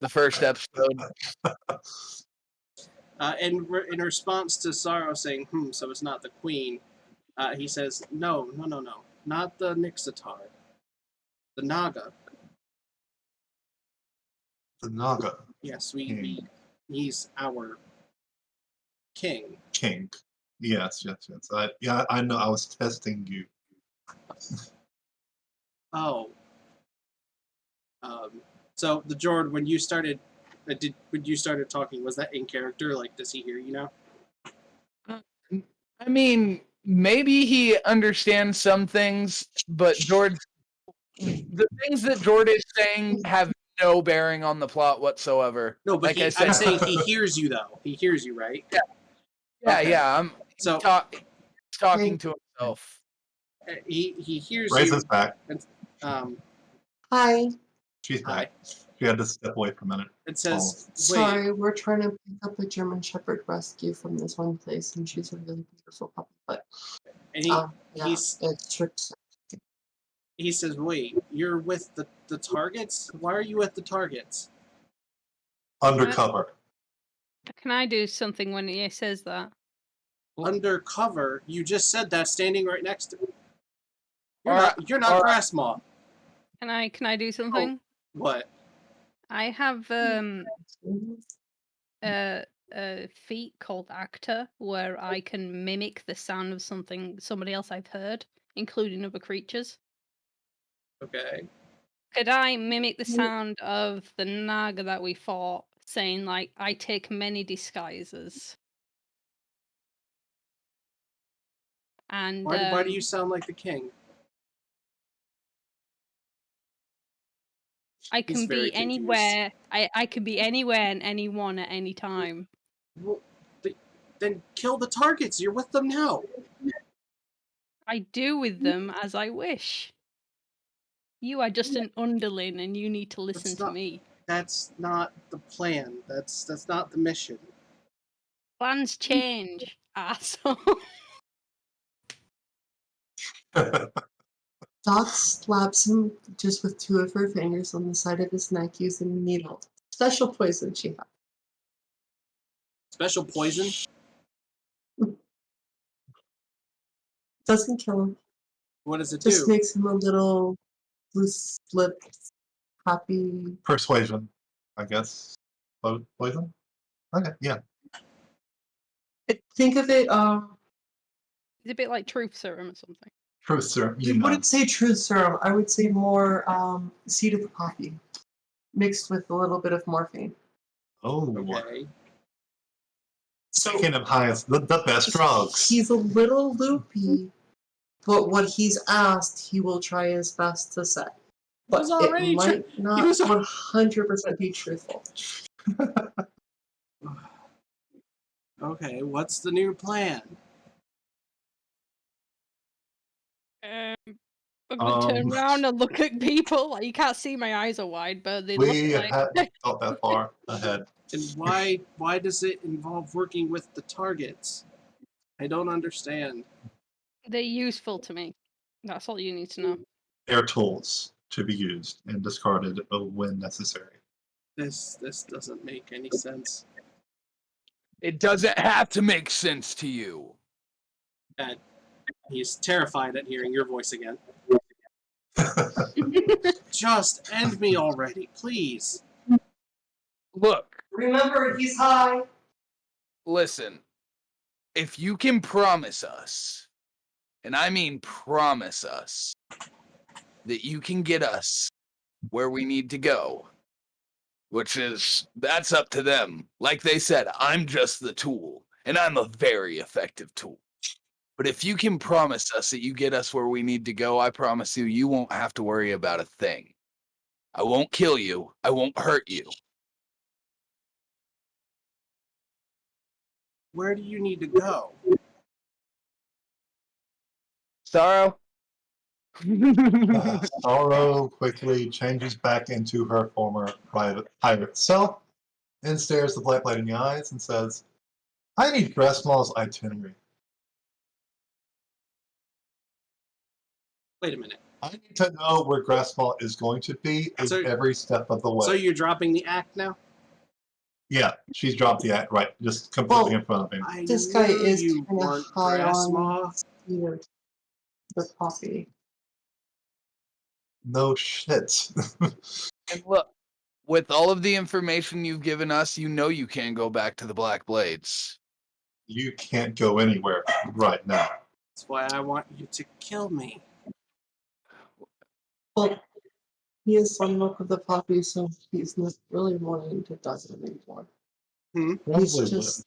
the first episode.
In response to Sarro saying, so it's not the queen, he says, no, not the Nixitar, the Naga.
The Naga.
Yes, he's our king.
King. Yes. I know. I was testing you.
Oh. So the Jord, when you started talking, was that in character? Like, does he hear you now?
I mean, maybe he understands some things, but the things that Jord is saying have no bearing on the plot whatsoever.
No, but
like
I'm saying he hears you though. He hears you, right?
Yeah,
Okay.
yeah. I'm talking to himself.
He hears
Raisin's
you.
back.
Hi.
She's
Hi.
back. She had to step away for a minute.
It says, wait.
Sorry, we're trying to pick up a German Shepherd rescue from this one place, and she's a really beautiful puppy. But
And
it's tricky.
he says, wait, you're with the targets? Why are you with the targets?
Undercover.
Can I do something when he says that?
Undercover? You just said that standing right next to me. You're not
Alright.
Grass Maw.
Can I do something?
What?
I have a feat called Actor, where I can mimic the sound of somebody else I've heard, including other creatures.
Okay.
Could I mimic the sound of the Naga that we fought, saying like, I take many disguises? And
Why do you sound like the king?
I can
He's very
be
confused.
anywhere. I can be anywhere and anyone at any time.
Well, then kill the targets. You're with them now.
I do with them as I wish. You are just an underling, and you need to listen to me.
That's not the plan. That's not the mission.
Plans change, asshole.
Dot slaps him just with two of her fingers on the side of his neck using a needle. Special poison she has.
Special poison?
Doesn't kill him.
What does it
Just
do?
makes him a little loose-lipped, happy.
Persuasion, I guess. Poison? Okay, yeah.
Think of it,
It's a bit like truth serum or something.
Truth serum.
you wouldn't say truth serum. I would say more seed of the poppy mixed with a little bit of morphine.
Oh,
Okay.
So
Speaking of highest, the best drugs.
he's a little loopy, but what he's asked, he will try his best to say. But it might not 100% be truthful.
Okay, what's the new plan?
I'm gonna turn around and look at people. Like, you can't see my eyes are wide, but they
We
look like
haven't thought that far ahead.
And why does it involve working with the targets? I don't understand.
they're useful to me. That's all you need to know.
They're tools to be used and discarded when necessary.
This doesn't make any sense.
It doesn't have to make sense to you.
And he's terrified at hearing your voice again. Just end me already, please.
Look,
Remember, he's high.
listen. If you can promise us, and I mean promise us, that you can get us where we need to go, that's up to them. Like they said, I'm just the tool, and I'm a very effective tool. But if you can promise us that you get us where we need to go, I promise you, you won't have to worry about a thing. I won't kill you. I won't hurt you.
Where do you need to go?
Sarro?
Sarro quickly changes back into her former pirate self and stares the Black Light in the eyes and says, I need Gressmall's itinerary.
Wait a minute.
I need to know where Gressmall is going to be every step of the way.
So you're dropping the act now?
Yeah, she's dropped the act, right, just completely in front of him.
This guy is
you
kind of
weren't
high
Gressmaw.
on the coffee.
No shit.
And look, with all of the information you've given us, you know you can't go back to the Black Blades.
You can't go anywhere right now.
That's why I want you to kill me.
Well, he is on milk of the poppy, so he's not really wanting to die anymore. He's just...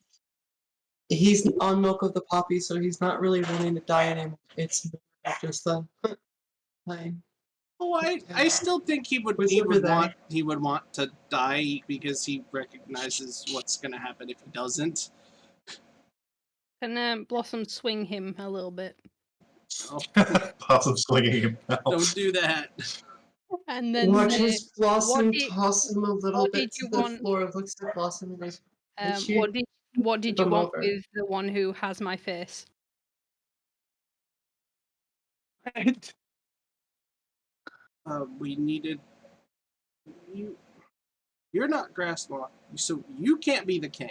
He's on milk of the poppy, so he's not really wanting to die anymore. It's just a... Fine.
Oh, I still think he would want to die because he recognizes what's gonna happen if he doesn't.
Can Blossom swing him a little bit?
Oh,
Possum swinging him out.
don't do that.
And then
Watches Blossom
did-
toss him a little
what
bit
did
to
you
the
want-
floor, looks at Blossom and goes,
what did you
them
want
over.
with the one who has my face?
Right?
We needed you. You're not Gressmaw, so you can't be the king.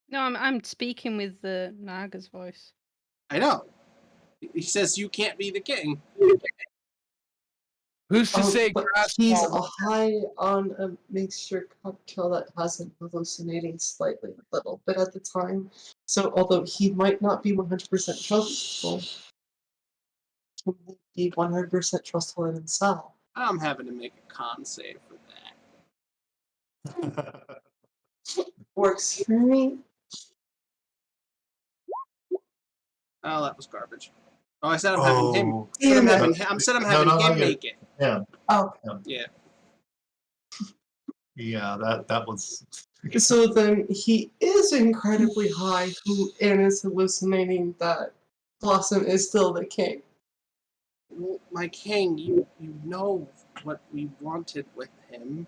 No, I'm speaking with the Naga's voice.
I know. He says you can't be the king.
Who's to say
but
Grass
he's
Ball-
high on a mixture cocktail that has him hallucinating slightly a little bit at the time. So although he might not be 100% trustful, he might be 100% trustful in himself.
I'm having to make a con save for that.
Works for me.
Oh, that was garbage. Oh, I said I'm having him.
Oh,
Damn it.
I'm having
No,
him
I get
make it.
yeah.
Oh.
Yeah.
Yeah, that was...
So then he is incredibly high and is hallucinating that Blossom is still the king.
Well, my king, you know what we wanted with him.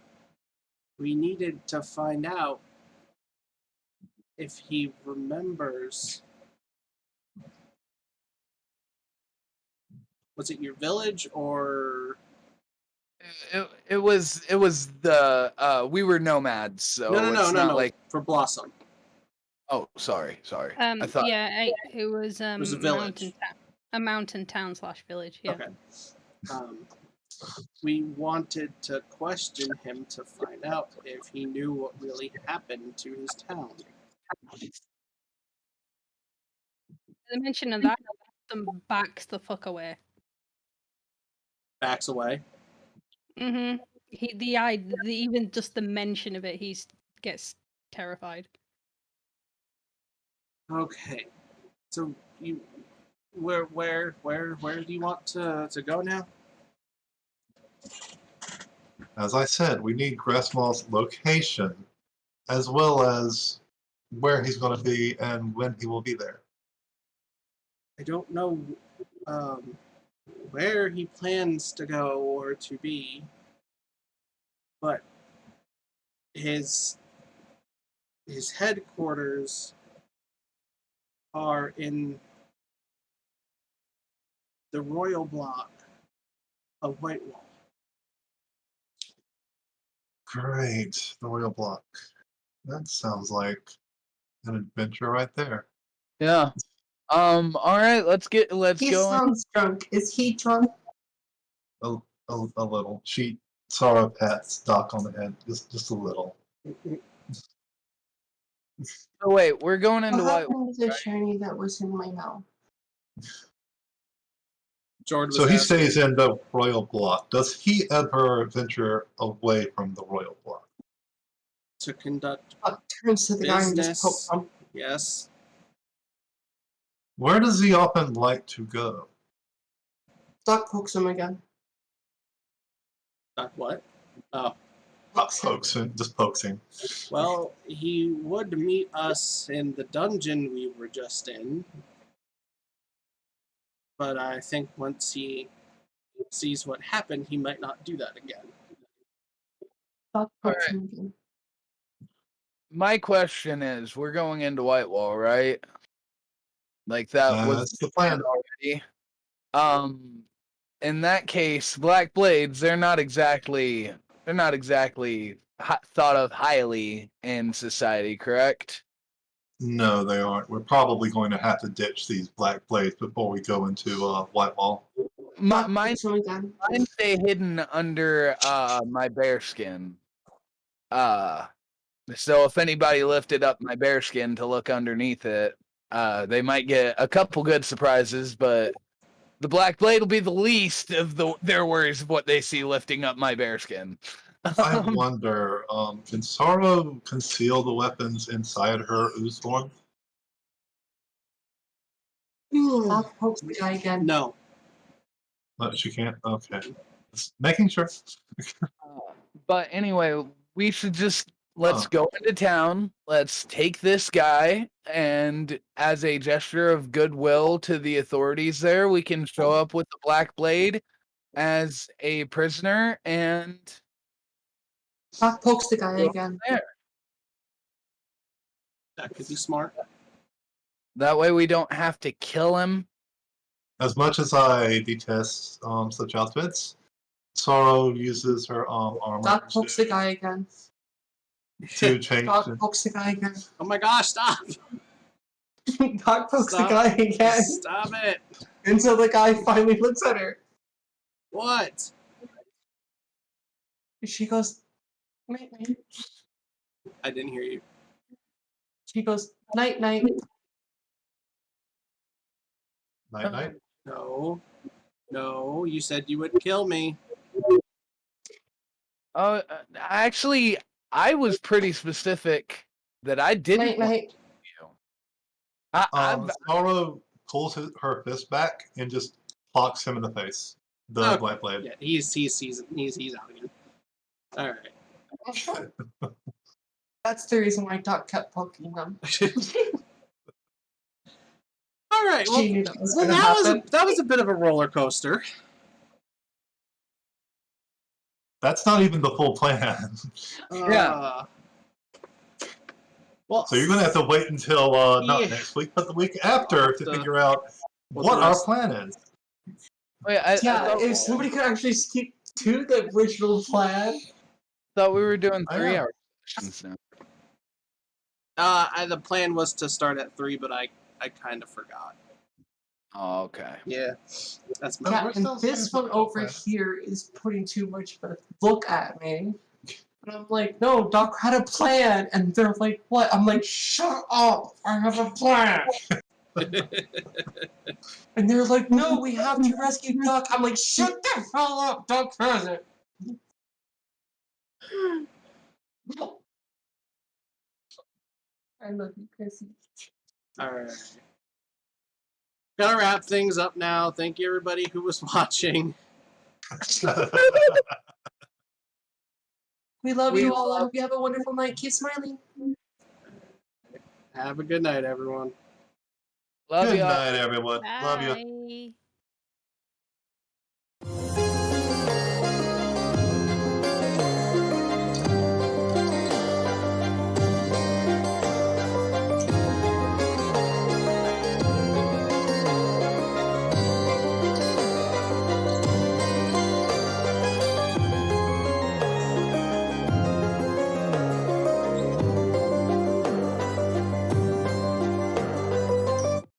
We needed to find out if he remembers. Was it your village or?
It was the we were nomads, so it's not like
for Blossom.
oh sorry. I thought
Yeah, it was
was a village.
a mountain town / village. Yeah.
Okay. We wanted to question him to find out if he knew what really happened to his town.
The mention of that, them backs the fuck away.
Backs away.
Mm-hmm. Even just the mention of it, he gets terrified.
Okay. So you, where do you want to go now?
As I said, we need Gressmall's location, as well as where he's going to be and when he will be there.
I don't know where he plans to go or to be, but his headquarters are in the royal block of Whitewall.
Great, the Royal Block. That sounds like an adventure right there.
yeah. All right, let's
He
go.
sounds drunk. Is he drunk?
A little. Sarah pats Doc on the head, just a little.
Oh wait, we're going into
What
White.
happened to the shiny that was in my mouth?
Jord was
So he
asking.
stays in the royal block. Does he ever venture away from the royal block?
To conduct
Turns to the guy and just pokes
business.
him.
Yes.
Where does he often like to go?
Doc pokes him again.
What? Oh.
Pokes him, just pokes him.
Well, he would meet us in the dungeon we were just in. But I think once he sees what happened, he might not do that again.
Doc pokes
Alright.
him again.
My question is, we're going into Whitewall, right? Like that was
That's the plan.
already. In that case, Black Blades, they're not exactly thought of highly in society, correct?
No, they aren't. We're probably going to have to ditch these black blades before we go into Whitewall.
Doc
Mine
pokes him again.
stay hidden under my bear skin. So if anybody lifted up my bear skin to look underneath it, they might get a couple good surprises, but the Black Blade will be the least of their worries of what they see lifting up my bear skin.
I wonder, can Sarro conceal the weapons inside her ooze form?
Doc pokes the guy again.
No.
She can't? Okay. Just making sure.
But anyway, we should just let's go into town. Let's take this guy, and as a gesture of goodwill to the authorities there, we can show up with the Black Blade as a prisoner and
Doc pokes the guy again.
there.
That could be smart.
That way we don't have to kill him.
As much as I detest such outfits, Sarro uses her armor
Doc pokes the guy again.
to change.
Doc pokes the guy again.
Oh my gosh, stop!
Doc pokes
Stop.
the guy again.
Stop it!
Until the guy finally looks at her.
What?
She goes, night night.
I didn't hear you.
She goes, night night.
Night night.
No. No, you said you would kill me.
Actually, I was pretty specific that I didn't
Night
want
night.
you.
Sarro pulls her fist back and just clocks him in the face. The
Okay.
Black Blade.
Yeah, he's out again. All right.
That's the reason why Doc kept poking them.
All right. Well,
She knew that was
well
gonna happen.
that was a bit of a roller coaster.
That's not even the full plan.
Yeah.
Well,
So you're going to have to wait until not
Yeah.
next week, but the week after to figure out
what
what
the
our
rest-
plan is.
Wait, I
Yeah,
thought,
if somebody could actually stick to the original plan.
thought we were doing
I
3
know.
hour sessions now.
the plan was to start at 3, but I kind of forgot.
Oh, okay.
Yeah, that's my.
Yeah,
we're
and
still
this
saying
one over
plan.
here is putting too much of a look at me. And I'm like, no, Doc had a plan. And they're like, what? I'm like, shut up. I have a plan. And they're like, no, we have to rescue Doc. I'm like, shut the hell up. Doc has it. I love you, Chrissy.
All right. Gotta wrap things up now. Thank you, everybody who was watching.
We love you all. I hope you have a wonderful night. Keep smiling.
Have a good night, everyone.
Love
Good
y'all.
night, everyone. Love you.
Bye.